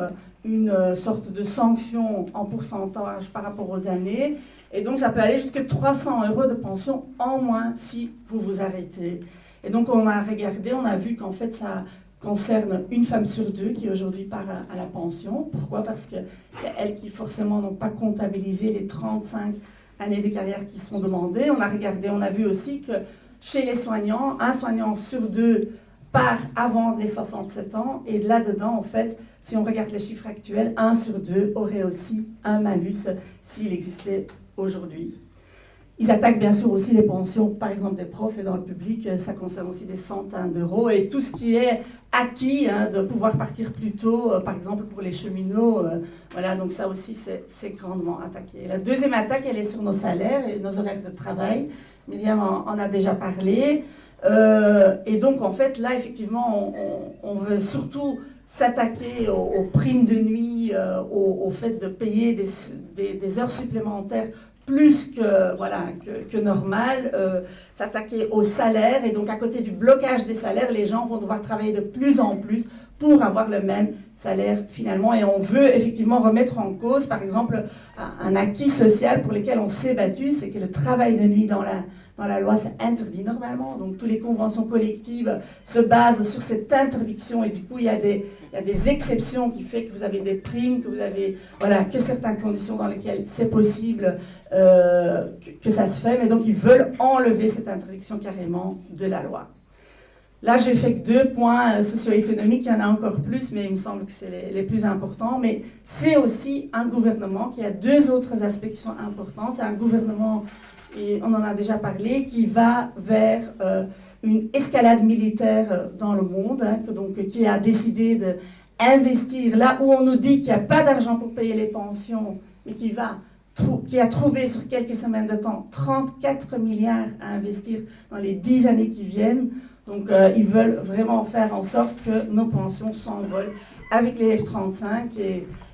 une sorte de sanction en pourcentage par rapport aux années. Et donc ça peut aller jusqu'à 300 € de pension en moins si vous vous arrêtez. Et donc on a regardé, on a vu qu'en fait ça concerne une femme sur deux qui aujourd'hui part à la pension. Pourquoi? Parce que c'est elles qui forcément n'ont pas comptabilisé les 35 années de carrière qui sont demandées. On a regardé, on a vu aussi que chez les soignants, un soignant sur deux part avant les 67 ans. Et là-dedans, en fait, si on regarde les chiffres actuels, 1 sur 2 aurait aussi un malus s'il existait aujourd'hui. Ils attaquent bien sûr aussi les pensions, par exemple des profs, et dans le public, ça concerne aussi des centaines d'euros. Et tout ce qui est acquis, de pouvoir partir plus tôt, par exemple pour les cheminots, voilà, donc ça aussi c'est grandement attaqué. La deuxième attaque, elle est sur nos salaires et nos horaires de travail. Myriam en a déjà parlé. Et donc en fait, là effectivement, on veut surtout s'attaquer aux primes de nuit, au fait de payer des heures supplémentaires plus que normal, s'attaquer aux salaires. Et donc à côté du blocage des salaires, les gens vont devoir travailler de plus en plus pour avoir le même salaire finalement. Et on veut effectivement remettre en cause, par exemple, un acquis social pour lequel on s'est battu, c'est que le travail de nuit dans la loi, c'est interdit normalement. Donc toutes les conventions collectives se basent sur cette interdiction, et du coup il y a des exceptions qui fait que vous avez des primes, que vous avez que certaines conditions dans lesquelles c'est possible que ça se fait. Mais donc ils veulent enlever cette interdiction carrément de la loi. Là, j'ai fait que 2 points socio-économiques, il y en a encore plus, mais il me semble que c'est les plus importants. Mais c'est aussi un gouvernement qui a 2 autres aspects qui sont importants. C'est un gouvernement, et on en a déjà parlé, qui va vers une escalade militaire dans le monde, qui a décidé d'investir là où on nous dit qu'il n'y a pas d'argent pour payer les pensions, mais qui a trouvé sur quelques semaines de temps 34 milliards à investir dans les 10 années qui viennent. Donc ils veulent vraiment faire en sorte que nos pensions s'envolent avec les F-35.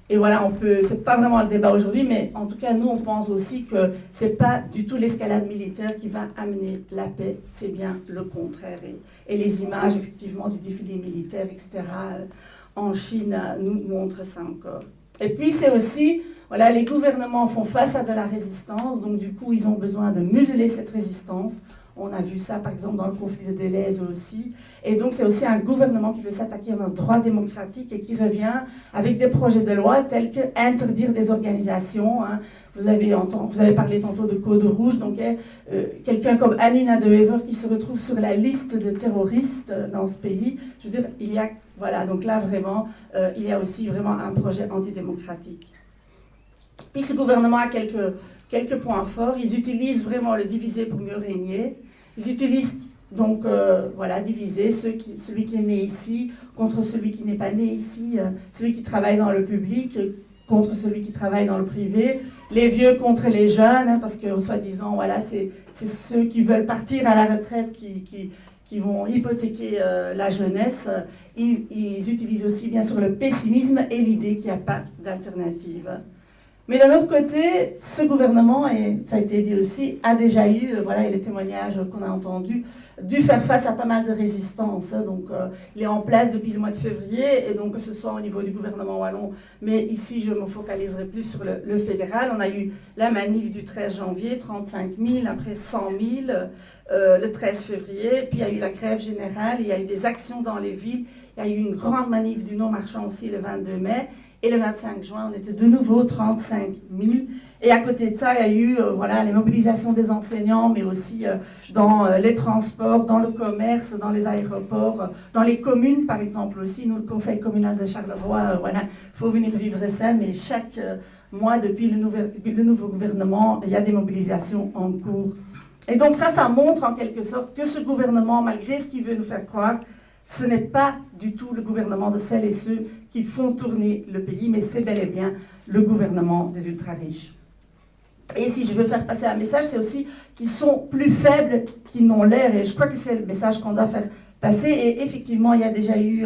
Et voilà, c'est pas vraiment le débat aujourd'hui, mais en tout cas, nous, on pense aussi que c'est pas du tout l'escalade militaire qui va amener la paix, c'est bien le contraire. Et les images, effectivement, du défilé militaire, etc., en Chine, nous montrent ça encore. Et puis, c'est aussi, les gouvernements font face à de la résistance, donc du coup, ils ont besoin de museler cette résistance On a vu ça, par exemple, dans le conflit de Deleuze aussi. Et donc, c'est aussi un gouvernement qui veut s'attaquer à nos droits démocratiques et qui revient avec des projets de loi tels que interdire des organisations. Hein. Vous avez parlé tantôt de Code Rouge. Donc, quelqu'un comme Hannuna de Wever qui se retrouve sur la liste de terroristes dans ce pays. Je veux dire, il y a... Voilà, donc là, vraiment, il y a aussi vraiment un projet antidémocratique. Puis, ce gouvernement a quelques points forts. Ils utilisent vraiment le diviser pour mieux régner. Ils utilisent donc, diviser celui qui est né ici contre celui qui n'est pas né ici, celui qui travaille dans le public contre celui qui travaille dans le privé, les vieux contre les jeunes, hein, parce que, soi-disant, voilà, c'est ceux qui veulent partir à la retraite qui vont hypothéquer la jeunesse. Ils utilisent aussi, bien sûr, le pessimisme et l'idée qu'il n'y a pas d'alternative. Mais d'un autre côté, ce gouvernement, et ça a été dit aussi, a déjà eu, et les témoignages qu'on a entendus, dû faire face à pas mal de résistance. Donc, il est en place depuis le mois de février, et donc que ce soit au niveau du gouvernement wallon, mais ici, je me focaliserai plus sur le fédéral. On a eu la manif du 13 janvier, 35 000, après 100 000, le 13 février, puis il y a eu la grève générale, il y a eu des actions dans les villes, il y a eu une grande manif du non-marchand aussi le 22 mai, et le 25 juin, on était de nouveau 35 000. Et à côté de ça, il y a eu les mobilisations des enseignants, mais aussi dans les transports, dans le commerce, dans les aéroports, dans les communes, par exemple aussi. Nous, le conseil communal de Charleroi, il faut venir vivre ça, mais chaque mois, depuis le nouveau gouvernement, il y a des mobilisations en cours. Et donc ça montre en quelque sorte que ce gouvernement, malgré ce qu'il veut nous faire croire, ce n'est pas du tout le gouvernement de celles et ceux qui font tourner le pays, mais c'est bel et bien le gouvernement des ultra-riches. Et si je veux faire passer un message, c'est aussi qu'ils sont plus faibles qu'ils n'ont l'air, et je crois que c'est le message qu'on doit faire passer. Et effectivement, il y a déjà eu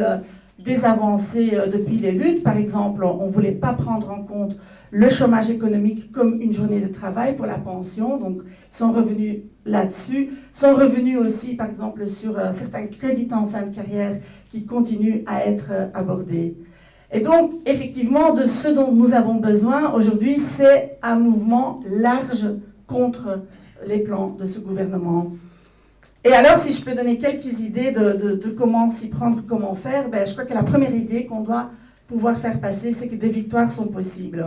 des avancées depuis les luttes. Par exemple, on ne voulait pas prendre en compte le chômage économique comme une journée de travail pour la pension, donc ils sont revenus là-dessus, sont revenus aussi par exemple sur certains crédits en fin de carrière qui continuent à être abordés. Et donc effectivement, de ce dont nous avons besoin aujourd'hui, c'est un mouvement large contre les plans de ce gouvernement. Et alors, si je peux donner quelques idées de comment s'y prendre, comment faire, je crois que la première idée qu'on doit pouvoir faire passer, c'est que des victoires sont possibles.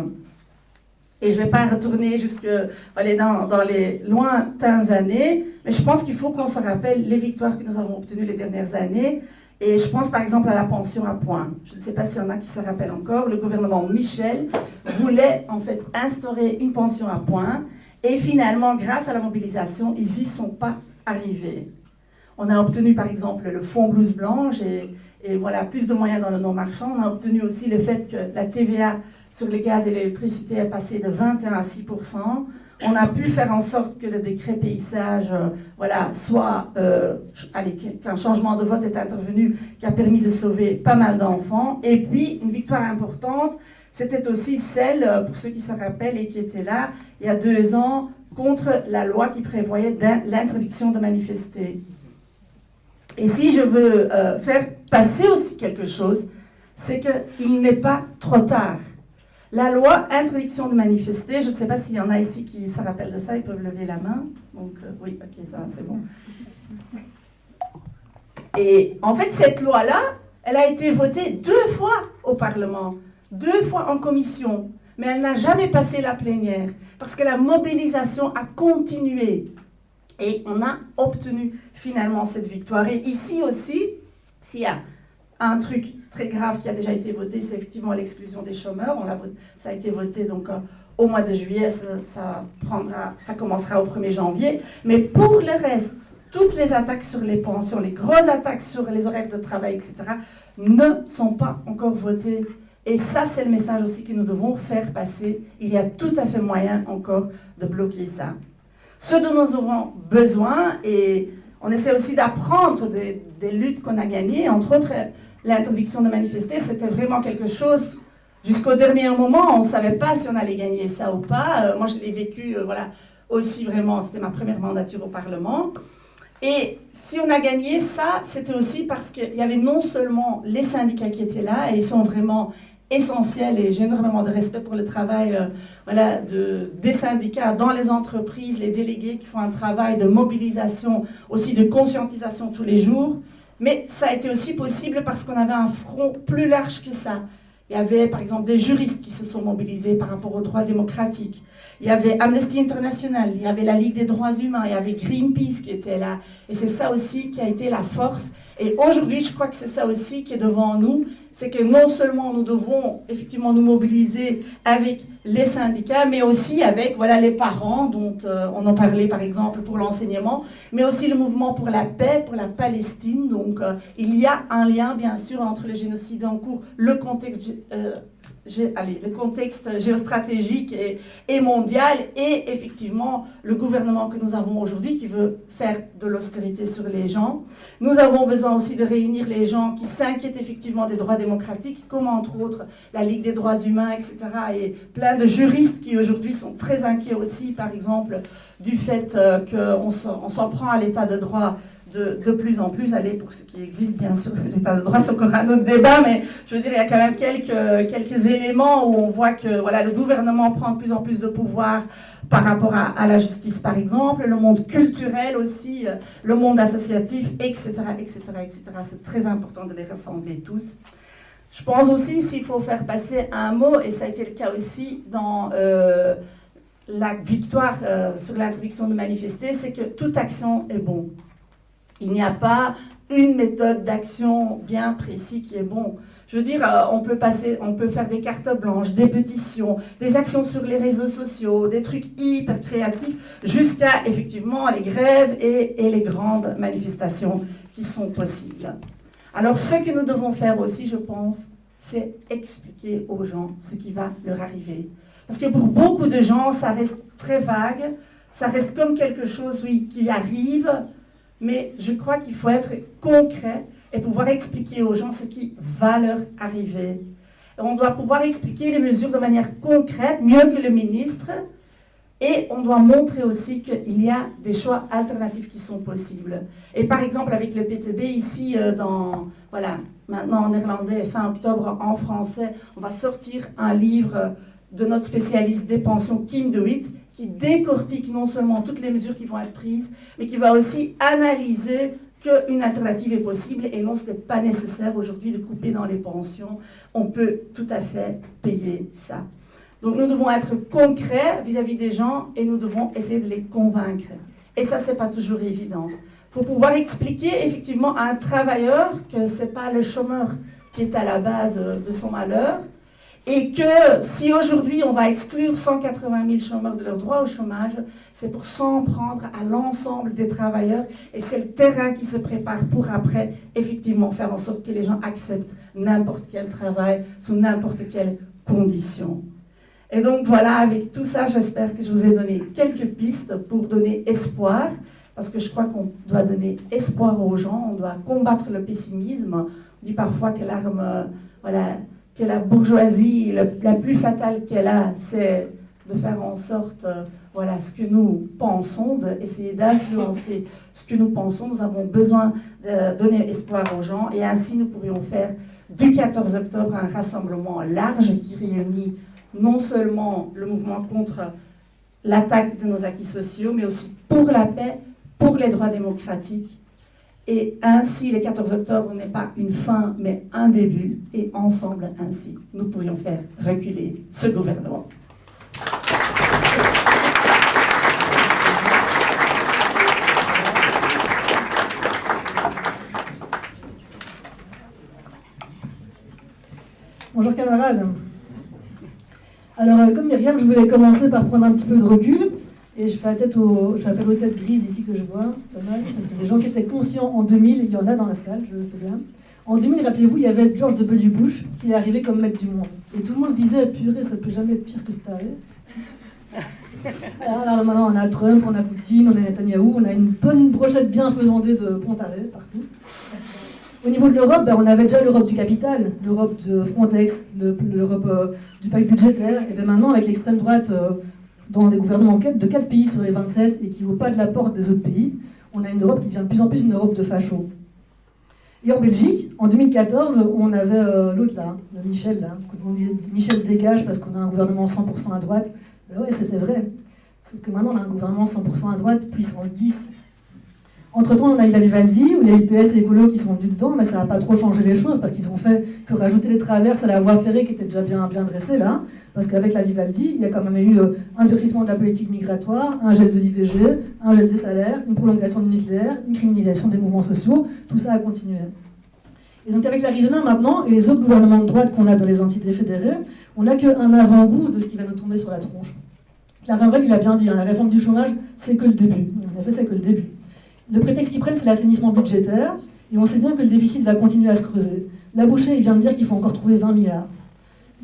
Et je ne vais pas retourner jusque dans les lointaines années, mais je pense qu'il faut qu'on se rappelle les victoires que nous avons obtenues les dernières années. Et je pense par exemple à la pension à points. Je ne sais pas s'il y en a qui se rappellent encore. Le gouvernement Michel voulait en fait instaurer une pension à points. Et finalement, grâce à la mobilisation, ils n'y sont pas arrivés. On a obtenu par exemple le fonds blouse blanche et plus de moyens dans le non-marchand. On a obtenu aussi le fait que la TVA sur les gaz et l'électricité est passée de 21 à 6%. On a pu faire en sorte que le décret paysage, qu'un changement de vote est intervenu, qui a permis de sauver pas mal d'enfants. Et puis, une victoire importante, c'était aussi celle, pour ceux qui se rappellent et qui étaient là, il y a 2 ans, contre la loi qui prévoyait l'interdiction de manifester. Et si je veux faire passer aussi quelque chose, c'est qu'il n'est pas trop tard. La loi interdiction de manifester, je ne sais pas s'il y en a ici qui se rappellent de ça, ils peuvent lever la main. Donc oui, ok, ça c'est bon. Et en fait, cette loi-là, elle a été votée 2 fois au Parlement, 2 fois en commission, mais elle n'a jamais passé la plénière, parce que la mobilisation a continué. Et on a obtenu finalement cette victoire. Et ici aussi, s'il y a un truc très grave qui a déjà été voté, c'est effectivement l'exclusion des chômeurs. Ça a été voté donc au mois de juillet, ça commencera au 1er janvier. Mais pour le reste, toutes les attaques sur les pensions, les grosses attaques sur les horaires de travail, etc., ne sont pas encore votées. Et ça, c'est le message aussi que nous devons faire passer. Il y a tout à fait moyen encore de bloquer ça. Ce dont nous aurons besoin, et on essaie aussi d'apprendre des luttes qu'on a gagnées, entre autres l'interdiction de manifester, c'était vraiment quelque chose, jusqu'au dernier moment, on ne savait pas si on allait gagner ça ou pas. Moi, je l'ai vécu, aussi vraiment, c'était ma première mandature au Parlement. Et si on a gagné ça, c'était aussi parce qu'il y avait non seulement les syndicats qui étaient là, et ils sont vraiment essentiels, et j'ai énormément de respect pour le travail des syndicats dans les entreprises, les délégués qui font un travail de mobilisation, aussi de conscientisation tous les jours, mais ça a été aussi possible parce qu'on avait un front plus large que ça. Il y avait par exemple des juristes qui se sont mobilisés par rapport aux droits démocratiques. Il y avait Amnesty International, il y avait la Ligue des droits humains, il y avait Greenpeace qui était là. Et c'est ça aussi qui a été la force. Et aujourd'hui, je crois que c'est ça aussi qui est devant nous. C'est que non seulement nous devons effectivement nous mobiliser avec les syndicats, mais aussi avec les parents, dont on en parlait par exemple pour l'enseignement, mais aussi le mouvement pour la paix, pour la Palestine. Donc il y a un lien bien sûr entre le génocide en cours, le contexte géostratégique et mondial, et effectivement le gouvernement que nous avons aujourd'hui qui veut faire de l'austérité sur les gens. Nous avons besoin aussi de réunir les gens qui s'inquiètent effectivement des droits démocratiques, comme entre autres la Ligue des droits humains, etc. Et plein de juristes qui aujourd'hui sont très inquiets aussi, par exemple, du fait qu'on s'en prend à l'état de droit de plus en plus. Allez, pour ce qui existe, bien sûr, l'état de droit, c'est encore un autre débat, mais je veux dire, il y a quand même quelques éléments où on voit que le gouvernement prend de plus en plus de pouvoir par rapport à la justice, par exemple, le monde culturel aussi, le monde associatif, etc., etc., etc. C'est très important de les rassembler tous. Je pense aussi, s'il faut faire passer un mot, et ça a été le cas aussi dans la victoire sur l'interdiction de manifester, c'est que toute action est bon. Il n'y a pas une méthode d'action bien précise qui est bon. Je veux dire, on peut faire des cartes blanches, des pétitions, des actions sur les réseaux sociaux, des trucs hyper créatifs, jusqu'à effectivement les grèves et les grandes manifestations qui sont possibles. Alors, ce que nous devons faire aussi, je pense, c'est expliquer aux gens ce qui va leur arriver. Parce que pour beaucoup de gens, ça reste très vague, ça reste comme quelque chose, oui, qui arrive, mais je crois qu'il faut être concret et pouvoir expliquer aux gens ce qui va leur arriver. Et on doit pouvoir expliquer les mesures de manière concrète, mieux que le ministre, et on doit montrer aussi qu'il y a des choix alternatifs qui sont possibles. Et par exemple, avec le PTB, ici, maintenant en néerlandais, fin octobre en français, on va sortir un livre de notre spécialiste des pensions, Kim de Witt, qui décortique non seulement toutes les mesures qui vont être prises, mais qui va aussi analyser qu'une alternative est possible, et non, ce n'est pas nécessaire aujourd'hui de couper dans les pensions. On peut tout à fait payer ça. Donc nous devons être concrets vis-à-vis des gens, et nous devons essayer de les convaincre. Et ça, c'est pas toujours évident. Il faut pouvoir expliquer effectivement à un travailleur que c'est pas le chômeur qui est à la base de son malheur, et que si aujourd'hui on va exclure 180 000 chômeurs de leur droit au chômage, c'est pour s'en prendre à l'ensemble des travailleurs, et c'est le terrain qui se prépare pour après effectivement faire en sorte que les gens acceptent n'importe quel travail sous n'importe quelle condition. Et donc voilà, avec tout ça, j'espère que je vous ai donné quelques pistes pour donner espoir, parce que je crois qu'on doit donner espoir aux gens, on doit combattre le pessimisme. On dit parfois que l'arme, que la bourgeoisie, la plus fatale qu'elle a, c'est de faire en sorte, ce que nous pensons, d'essayer d'influencer ce que nous pensons. Nous avons besoin de donner espoir aux gens, et ainsi nous pourrions faire du 14 octobre un rassemblement large qui réunit non seulement le mouvement contre l'attaque de nos acquis sociaux, mais aussi pour la paix, pour les droits démocratiques. Et ainsi, le 14 octobre n'est pas une fin, mais un début. Et ensemble, ainsi, nous pourrions faire reculer ce gouvernement. Bonjour camarades. Alors, comme Myriam, je voulais commencer par prendre un petit peu de recul. Et je fais appel aux têtes grises ici que je vois, pas mal, parce que les gens qui étaient conscients en 2000, il y en a dans la salle, je le sais bien. En 2000, rappelez-vous, il y avait George W. Bush qui est arrivé comme maître du monde. Et tout le monde se disait, purée, ça peut jamais être pire que ce taré. Alors maintenant, on a Trump, on a Poutine, on a Netanyahou, on a une bonne brochette bien faisandée de Pontaré partout. Au niveau de l'Europe, on avait déjà l'Europe du capital, l'Europe de Frontex, l'Europe du pacte budgétaire. Et bien maintenant, avec l'extrême droite dans des gouvernements de 4 pays sur les 27 et qui ne vaut pas de la porte des autres pays, on a une Europe qui devient de plus en plus une Europe de fachos. Et en Belgique, en 2014, on avait l'autre là, le Michel, là, quand on dit Michel dégage parce qu'on a un gouvernement 100% à droite. Ben ouais, c'était vrai. Sauf que maintenant, on a un gouvernement 100% à droite, puissance 10. Entre-temps, on a eu la Vivaldi, où il y a eu PS et Écolo qui sont venus dedans, mais ça n'a pas trop changé les choses, parce qu'ils ont fait que rajouter les traverses à la voie ferrée qui était déjà bien dressée là, parce qu'avec la Vivaldi, il y a quand même eu un durcissement de la politique migratoire, un gel de l'IVG, un gel des salaires, une prolongation du nucléaire, une criminalisation des mouvements sociaux, tout ça a continué. Et donc avec l'Arizona maintenant, et les autres gouvernements de droite qu'on a dans les entités fédérées, on n'a qu'un avant-goût de ce qui va nous tomber sur la tronche. Clark Gable, il a bien dit, hein, la réforme du chômage, c'est que le début. En effet, c'est que le début. Le prétexte qu'ils prennent, c'est l'assainissement budgétaire, et on sait bien que le déficit va continuer à se creuser. La Boucher, il vient de dire qu'il faut encore trouver 20 milliards.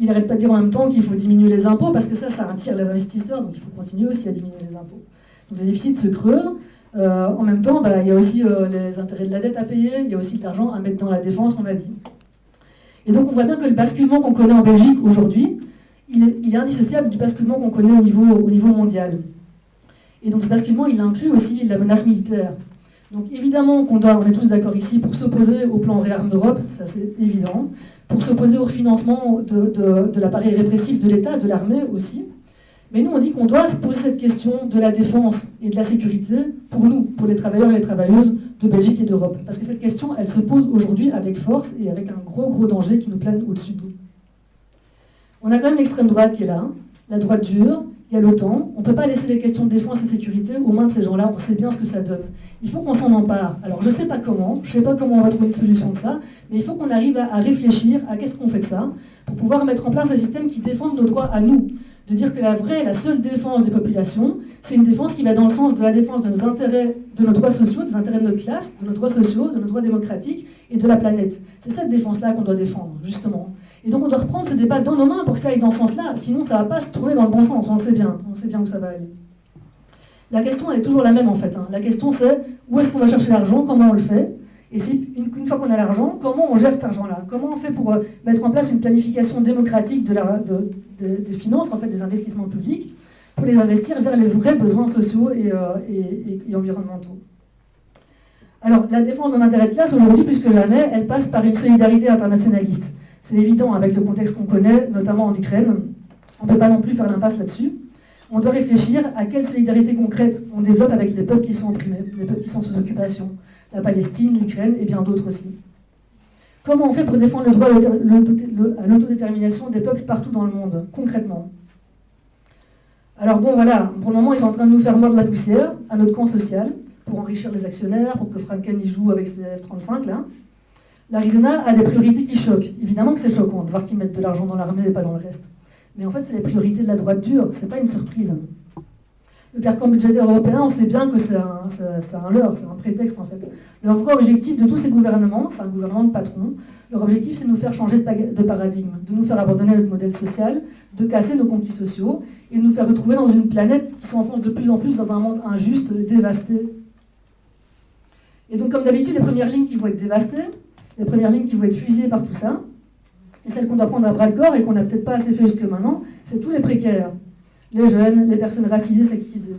Il n'arrête pas de dire en même temps qu'il faut diminuer les impôts, parce que ça attire les investisseurs, donc il faut continuer aussi à diminuer les impôts. Donc le déficit se creuse. En même temps, il y a aussi les intérêts de la dette à payer, il y a aussi de l'argent à mettre dans la défense, on a dit. Et donc on voit bien que le basculement qu'on connaît en Belgique aujourd'hui, il est indissociable du basculement qu'on connaît au niveau mondial. Et donc ce basculement, il inclut aussi la menace militaire. Donc évidemment on est tous d'accord ici pour s'opposer au plan Réarme Europe, ça c'est évident, pour s'opposer au refinancement de l'appareil répressif de l'État, de l'armée aussi. Mais nous on dit qu'on doit se poser cette question de la défense et de la sécurité pour nous, pour les travailleurs et les travailleuses de Belgique et d'Europe. Parce que cette question, elle se pose aujourd'hui avec force et avec un gros danger qui nous plane au-dessus de nous. On a quand même l'extrême droite qui est là, la droite dure, il y a l'OTAN. On ne peut pas laisser les questions de défense et de sécurité aux mains de ces gens-là, on sait bien ce que ça donne. Il faut qu'on s'en empare. Alors je ne sais pas comment on va trouver une solution de ça, mais il faut qu'on arrive à réfléchir à qu'est-ce qu'on fait de ça, pour pouvoir mettre en place un système qui défende nos droits à nous. De dire que la seule défense des populations, c'est une défense qui va dans le sens de la défense de nos intérêts, de nos droits sociaux, des intérêts de notre classe, de nos droits sociaux, de nos droits démocratiques et de la planète. C'est cette défense-là qu'on doit défendre, justement. Et donc on doit reprendre ce débat dans nos mains pour que ça aille dans ce sens-là, sinon ça ne va pas se tourner dans le bon sens, on le sait bien où ça va aller. La question, elle est toujours la même en fait. La question c'est, où est-ce qu'on va chercher l'argent, comment on le fait, et si, une fois qu'on a l'argent, comment on gère cet argent-là? Comment on fait pour mettre en place une planification démocratique des finances, en fait, des investissements publics, pour les investir vers les vrais besoins sociaux et environnementaux? Alors, la défense de l'intérêt de classe, aujourd'hui, plus que jamais, elle passe par une solidarité internationaliste. C'est évident avec le contexte qu'on connaît, notamment en Ukraine. On ne peut pas non plus faire l'impasse là-dessus. On doit réfléchir à quelle solidarité concrète on développe avec les peuples qui sont opprimés, les peuples qui sont sous occupation. La Palestine, l'Ukraine et bien d'autres aussi. Comment on fait pour défendre le droit à l'autodétermination des peuples partout dans le monde, concrètement? Alors bon, voilà, pour le moment, ils sont en train de nous faire mordre la poussière à notre camp social, pour enrichir les actionnaires, pour que Franken y joue avec ses F-35, là. L'Arizona a des priorités qui choquent. Évidemment que c'est choquant de voir qu'ils mettent de l'argent dans l'armée et pas dans le reste. Mais en fait, c'est les priorités de la droite dure, c'est pas une surprise. Le carcan budgétaire européen, on sait bien que c'est un leurre, c'est un prétexte en fait. Leur vrai objectif de tous ces gouvernements, c'est un gouvernement de patrons, leur objectif c'est de nous faire changer de paradigme, de nous faire abandonner notre modèle social, de casser nos conquis sociaux et de nous faire retrouver dans une planète qui s'enfonce de plus en plus dans un monde injuste, dévasté. Et donc comme d'habitude, les premières lignes qui vont être dévastées, les premières lignes qui vont être fusillées par tout ça, et celles qu'on doit prendre à bras-le-corps et qu'on n'a peut-être pas assez fait jusque maintenant, c'est tous les précaires. Les jeunes, les personnes racisées, sexisées.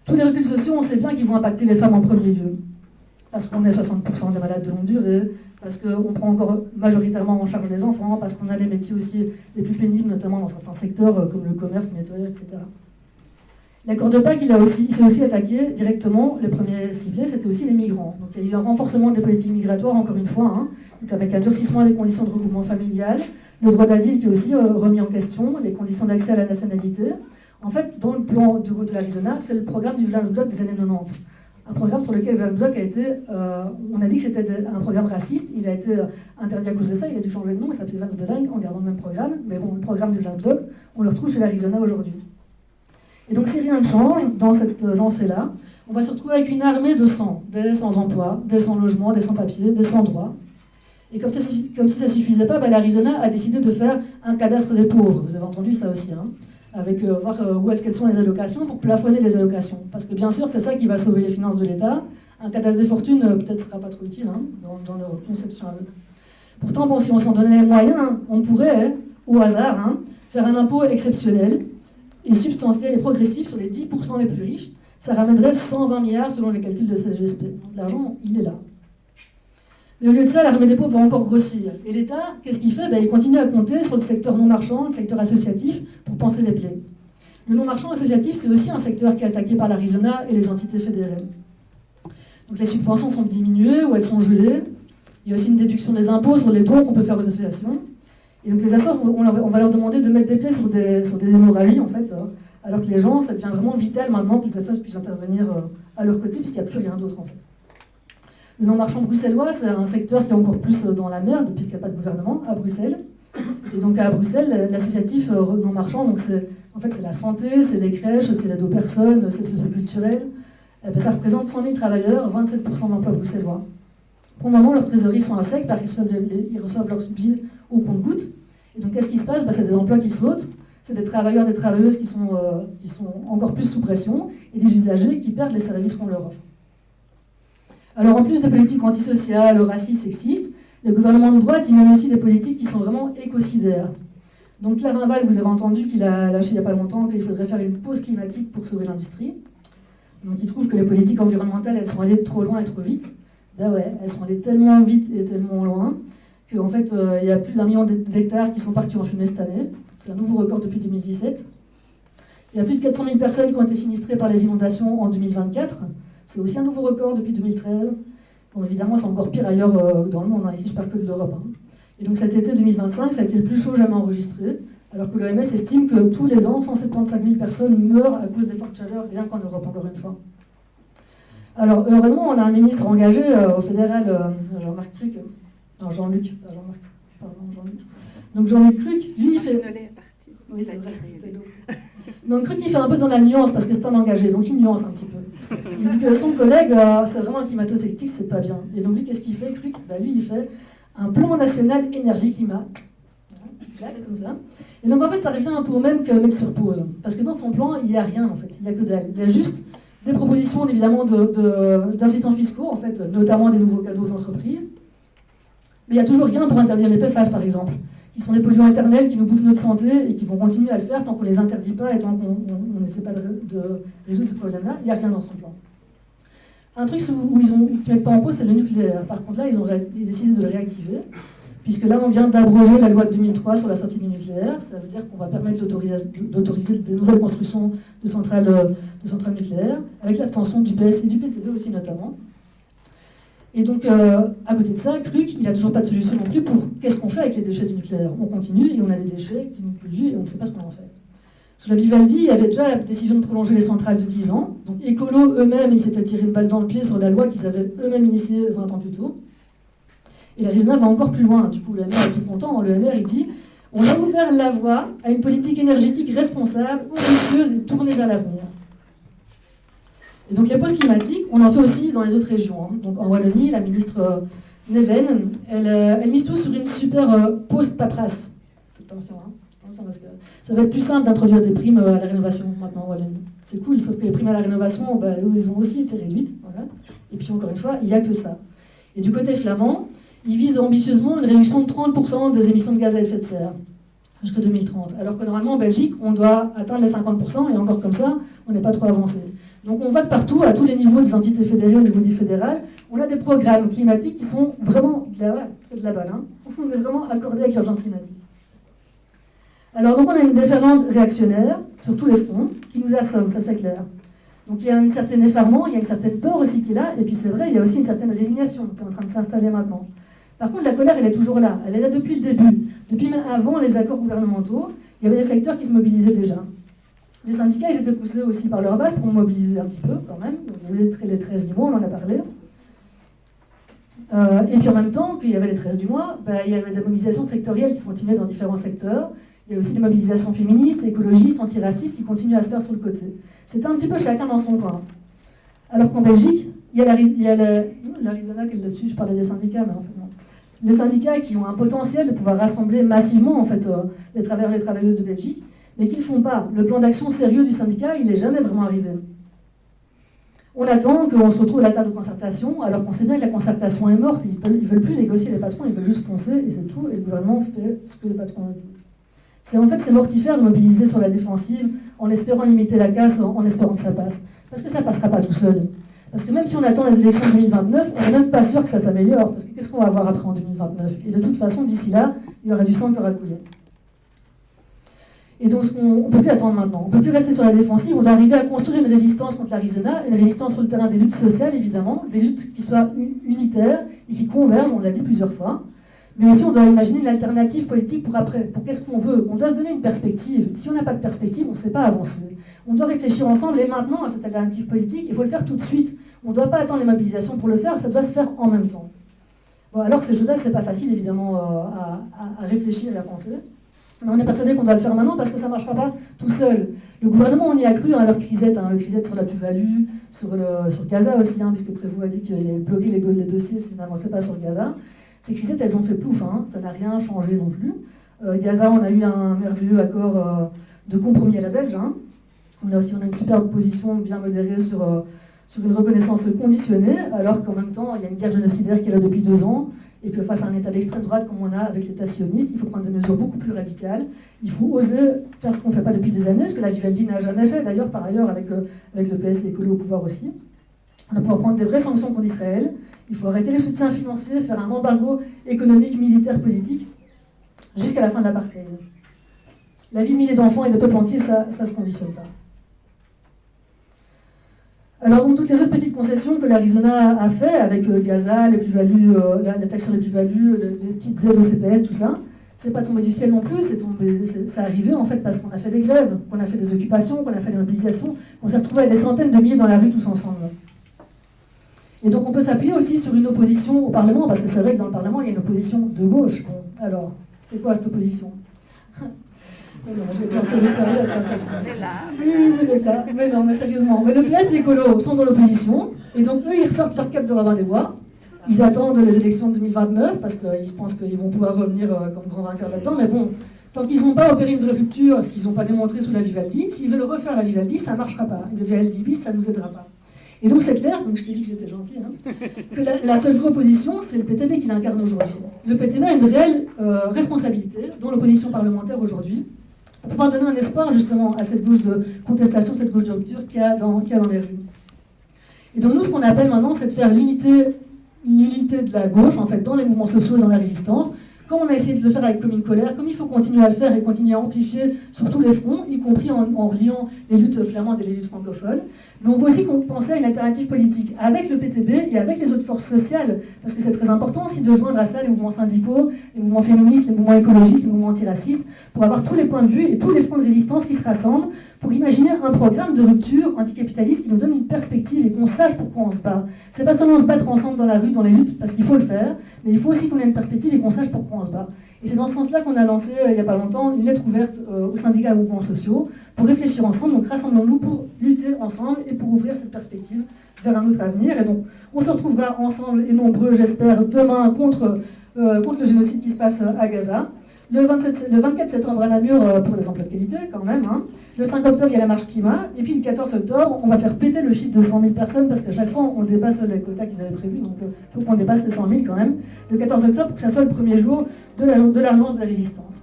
Tous les reculs sociaux, on sait bien qu'ils vont impacter les femmes en premier lieu. Parce qu'on est 60% des malades de longue durée, parce qu'on prend encore majoritairement en charge les enfants, parce qu'on a les métiers aussi les plus pénibles, notamment dans certains secteurs comme le commerce, le nettoyage, etc. L'accord de Pâques, il s'est aussi attaqué directement, les premiers ciblés, c'était aussi les migrants. Donc il y a eu un renforcement des politiques migratoires, encore une fois, donc avec un durcissement des conditions de regroupement familial, le droit d'asile qui est aussi remis en question, les conditions d'accès à la nationalité. En fait, dans le plan de Hugo de l'Arizona, c'est le programme du Vlaams-Blok des années 90. Un programme sur lequel Vlaams-Blok a été... on a dit que c'était un programme raciste, il a été interdit à cause de ça, il a dû changer de nom, il s'appelait Vance Belang en gardant le même programme. Mais bon, le programme du Vlaams-Blok, on le retrouve chez l'Arizona aujourd'hui. Et donc si rien ne change dans cette lancée-là, on va se retrouver avec une armée de des sans-emploi, des sans-logement, des sans-papiers, des sans-droits. Et comme si ça ne suffisait pas, l'Arizona a décidé de faire un cadastre des pauvres. Vous avez entendu ça aussi, avec voir où est-ce qu'elles sont les allocations pour plafonner les allocations. Parce que bien sûr, c'est ça qui va sauver les finances de l'État. Un cadastre des fortunes, peut-être, ne sera pas trop utile dans leur conception à eux. Pourtant, bon, si on s'en donnait les moyens, on pourrait, au hasard, faire un impôt exceptionnel et substantiel et progressif sur les 10% les plus riches. ça ramènerait 120 milliards selon les calculs de CGSP. Donc l'argent, il est là. Mais au lieu de ça, l'armée des pauvres va encore grossir. Et l'État, qu'est-ce qu'il fait? Il continue à compter sur le secteur non marchand, le secteur associatif, pour penser les plaies. Le non marchand associatif, c'est aussi un secteur qui est attaqué par l'Arizona et les entités fédérales. Donc les subventions sont diminuées ou elles sont gelées. Il y a aussi une déduction des impôts sur les dons qu'on peut faire aux associations. Et donc les assos, on va leur demander de mettre des plaies sur des hémorragies, en fait, alors que les gens, ça devient vraiment vital maintenant que les assos puissent intervenir à leur côté, puisqu'il n'y a plus rien d'autre, en fait. Le non-marchand bruxellois, c'est un secteur qui est encore plus dans la merde, puisqu'il n'y a pas de gouvernement à Bruxelles. Et donc à Bruxelles, l'associatif non-marchand, donc c'est la santé, c'est les crèches, c'est l'aide aux personnes, c'est le socio-culturel. Ça représente 100 000 travailleurs, 27% de l'emploi bruxellois. Pour le moment, leurs trésoreries sont à sec, parce qu'ils reçoivent leurs subsides au compte-gouttes. Et donc qu'est-ce qui se passe? C'est des emplois qui sautent, c'est des travailleurs, des travailleuses qui sont encore plus sous pression, et des usagers qui perdent les services qu'on leur offre. Alors en plus des politiques antisociales, racistes, sexistes, le gouvernement de droite, il mène aussi des politiques qui sont vraiment écocidaires. Donc Claire Rinval, vous avez entendu qu'il a lâché il n'y a pas longtemps qu'il faudrait faire une pause climatique pour sauver l'industrie. Donc il trouve que les politiques environnementales, elles sont allées trop loin et trop vite. Ben ouais, elles sont allées tellement vite et tellement loin qu'en fait, il y a plus d'1 million d'hectares qui sont partis en fumée cette année. C'est un nouveau record depuis 2017. Il y a plus de 400 000 personnes qui ont été sinistrées par les inondations en 2024. C'est aussi un nouveau record depuis 2013. Bon, évidemment, c'est encore pire ailleurs dans le monde. Ici, je parle que de l'Europe. Et donc cet été 2025, ça a été le plus chaud jamais enregistré, alors que l'OMS estime que tous les ans, 175 000 personnes meurent à cause des fortes chaleurs, rien qu'en Europe, encore une fois. Alors, heureusement, on a un ministre engagé au fédéral, Jean-Marc Cruc. Non, Jean-Luc, pas Jean-Marc. Pardon, Jean-Luc. Donc Jean-Luc Cruc, lui, il fait... Oui, c'est vrai, c'était l'autre. Donc Cruc, il fait un peu dans la nuance, parce que c'est un engagé, donc il nuance un petit peu. Il dit que son collègue, c'est vraiment un climato-sceptique, c'est pas bien. Et donc lui, qu'est-ce qu'il fait, Cruc? Lui, il fait un plan national énergie-climat. Voilà, comme ça. Et donc en fait, ça revient un peu au même que le mec sur pause. Parce que dans son plan, il n'y a rien, en fait. Il n'y a que dalle. Il y a juste des propositions, évidemment, d'incitants fiscaux, en fait, notamment des nouveaux cadeaux aux entreprises. Mais il n'y a toujours rien pour interdire les PFAS, par exemple, qui sont des polluants éternels qui nous bouffent notre santé et qui vont continuer à le faire tant qu'on ne les interdit pas et tant qu'on n'essaie pas de résoudre ce problème-là. Il n'y a rien dans son plan. Un truc où ils ne mettent pas en pause, c'est le nucléaire. Par contre, là, ils ont décidé de le réactiver, puisque là, on vient d'abroger la loi de 2003 sur la sortie du nucléaire. Ça veut dire qu'on va permettre d'autoriser des nouvelles constructions de centrales nucléaires, avec l'abstention du PS et du PTB aussi, notamment. Et donc, à côté de ça, Cruc, il n'a toujours pas de solution non plus pour qu'est-ce qu'on fait avec les déchets du nucléaire. On continue et on a des déchets qui nous polluent et on ne sait pas ce qu'on en fait. Sous la Vivaldi, il y avait déjà la décision de prolonger les centrales de 10 ans. Donc, écolo eux-mêmes, ils s'étaient tiré une balle dans le pied sur la loi qu'ils avaient eux-mêmes initiée 20 ans plus tôt. Et l'Arizona va encore plus loin. Du coup, le MR est tout content. Le MR, il dit « On a ouvert la voie à une politique énergétique responsable, ambitieuse et tournée vers l'avenir. » Et donc les pauses climatiques, on en fait aussi dans les autres régions. Donc en Wallonie, la ministre Neven, elle mise tout sur une super pause paperasse. Attention, attention, parce que ça va être plus simple d'introduire des primes à la rénovation maintenant en Wallonie. C'est cool, sauf que les primes à la rénovation, ils ont aussi été réduites. Voilà. Et puis encore une fois, il n'y a que ça. Et du côté flamand, ils visent ambitieusement une réduction de 30% des émissions de gaz à effet de serre jusqu'en 2030. Alors que normalement en Belgique, on doit atteindre les 50%, et encore comme ça, on n'est pas trop avancé. Donc on voit que partout, à tous les niveaux des entités fédérées, au niveau du fédéral, on a des programmes climatiques qui sont vraiment, c'est de la balle, on est vraiment accordé avec l'urgence climatique. Alors donc on a une déferlante réactionnaire sur tous les fronts qui nous assomme, ça c'est clair. Donc il y a un certain effarement, il y a une certaine peur aussi qui est là, et puis c'est vrai, il y a aussi une certaine résignation qui est en train de s'installer maintenant. Par contre, la colère, elle est toujours là, elle est là depuis le début. Depuis même avant les accords gouvernementaux, il y avait des secteurs qui se mobilisaient déjà. Les syndicats, ils étaient poussés aussi par leur base pour mobiliser un petit peu, quand même. Il y avait les 13 du mois, on en a parlé. Et puis en même temps qu'il y avait les 13 du mois, il y avait des mobilisations sectorielles qui continuaient dans différents secteurs. Il y a aussi des mobilisations féministes, écologistes, antiracistes qui continuent à se faire sur le côté. C'était un petit peu chacun dans son coin. Alors qu'en Belgique, il y a l'Arizona qui est là-dessus, je parlais des syndicats, mais en fait non. Les syndicats qui ont un potentiel de pouvoir rassembler massivement en fait, les travailleurs et les travailleuses de Belgique, mais qui ne le font pas. Le plan d'action sérieux du syndicat, il n'est jamais vraiment arrivé. On attend qu'on se retrouve à la table de concertation, alors qu'on sait bien que la concertation est morte, ils ne veulent plus négocier les patrons, ils veulent juste foncer, et c'est tout, et le gouvernement fait ce que les patrons disent. C'est mortifère de mobiliser sur la défensive, en espérant limiter la casse, en espérant que ça passe. Parce que ça ne passera pas tout seul. Parce que même si on attend les élections de 2029, on n'est même pas sûr que ça s'améliore. Parce que qu'est-ce qu'on va avoir après en 2029? Et de toute façon, d'ici là, il y aura du sang qui aura coulé. Et donc, on ne peut plus attendre maintenant. On ne peut plus rester sur la défensive. On doit arriver à construire une résistance contre l'Arizona, une résistance sur le terrain des luttes sociales, évidemment, des luttes qui soient unitaires et qui convergent, on l'a dit plusieurs fois. Mais aussi, on doit imaginer une alternative politique pour après. Pour qu'est-ce qu'on veut? On doit se donner une perspective. Si on n'a pas de perspective, on ne sait pas avancer. On doit réfléchir ensemble et maintenant à cette alternative politique. Il faut le faire tout de suite. On ne doit pas attendre les mobilisations pour le faire, ça doit se faire en même temps. Bon, alors, ces choses-là, ce n'est pas facile, évidemment, à réfléchir et à penser. Mais on est persuadé qu'on doit le faire maintenant parce que ça ne marchera pas tout seul. Le gouvernement, on y a cru, leur crisette, le crisette sur la plus-value, sur Gaza aussi, puisque Prévost a dit qu'il allait bloquer les dossiers si ça n'avançait pas sur Gaza. Ces crisettes, elles ont fait plouf, ça n'a rien changé non plus. Gaza, on a eu un merveilleux accord de compromis à la belge. On a une superbe position bien modérée sur une reconnaissance conditionnée, alors qu'en même temps, il y a une guerre génocidaire qui est là depuis 2 ans, et que face à un État d'extrême droite comme on a avec l'État sioniste, il faut prendre des mesures beaucoup plus radicales. Il faut oser faire ce qu'on ne fait pas depuis des années, ce que la Vivaldi n'a jamais fait, d'ailleurs, par ailleurs, avec le PS et l'écolo au pouvoir aussi. On va pouvoir prendre des vraies sanctions contre Israël. Il faut arrêter les soutiens financiers, faire un embargo économique, militaire, politique, jusqu'à la fin de l'apartheid. La vie de milliers d'enfants et de peuples entiers, ça ne se conditionne pas. Alors, donc, toutes les autres petites concessions que l'Arizona a fait avec Gaza, les plus-values, la taxe sur les plus-values, les petites aides au CPS, tout ça, c'est pas tombé du ciel non plus, c'est arrivé en fait parce qu'on a fait des grèves, qu'on a fait des occupations, qu'on a fait des mobilisations, qu'on s'est retrouvés à des centaines de milliers dans la rue tous ensemble. Et donc on peut s'appuyer aussi sur une opposition au Parlement, parce que c'est vrai que dans le Parlement, il y a une opposition de gauche. Bon, alors, c'est quoi cette opposition? Mais non, je vais déjà entendu parler, oui, vous êtes là. Mais non, mais sérieusement. Mais le PS et l'écolo sont dans l'opposition, et donc eux, ils ressortent leur cap de Robin des Bois. Ils attendent les élections de 2029, parce qu'ils pensent qu'ils vont pouvoir revenir comme grands vainqueurs là-dedans, mais bon, tant qu'ils n'ont pas opéré une vraie rupture, ce qu'ils n'ont pas démontré sous la Vivaldi, s'ils veulent refaire la Vivaldi, ça ne marchera pas. Et le Vivaldi bis, ça ne nous aidera pas. Et donc c'est clair, donc je t'ai dit que j'étais gentille, que la seule vraie opposition, c'est le PTB qui l'incarne aujourd'hui. Le PTB a une réelle responsabilité dans l'opposition parlementaire aujourd'hui, pour pouvoir donner un espoir justement à cette gauche de contestation, cette gauche de rupture qu'il y a dans les rues. Et donc nous, ce qu'on appelle maintenant, c'est de faire l'unité de la gauche, en fait, dans les mouvements sociaux et dans la résistance, comme on a essayé de le faire avec Commune Colère, comme il faut continuer à le faire et continuer à amplifier sur tous les fronts, y compris en reliant les luttes flamandes et les luttes francophones. Mais on voit aussi qu'on pensait à une alternative politique avec le PTB et avec les autres forces sociales, parce que c'est très important aussi de joindre à ça les mouvements syndicaux, les mouvements féministes, les mouvements écologistes, les mouvements antiracistes, pour avoir tous les points de vue et tous les fronts de résistance qui se rassemblent, pour imaginer un programme de rupture anticapitaliste qui nous donne une perspective et qu'on sache pourquoi on se bat. C'est pas seulement se battre ensemble dans la rue, dans les luttes, parce qu'il faut le faire, mais il faut aussi qu'on ait une perspective et qu'on sache pourquoi on se bat. Et c'est dans ce sens-là qu'on a lancé, il n'y a pas longtemps, une lettre ouverte aux syndicats et aux mouvements sociaux pour réfléchir ensemble. Donc rassemblons-nous pour lutter ensemble et pour ouvrir cette perspective vers un autre avenir. Et donc on se retrouvera ensemble et nombreux, j'espère, demain contre le génocide qui se passe à Gaza. Le 24 septembre à Namur pour des emplois de qualité quand même. Le 5 octobre, il y a la marche climat. Et puis le 14 octobre, on va faire péter le chiffre de 100 000 personnes parce qu'à chaque fois, on dépasse les quotas qu'ils avaient prévus. Donc il faut qu'on dépasse les 100 000 quand même. Le 14 octobre, pour que ça soit le premier jour de la relance de la résistance.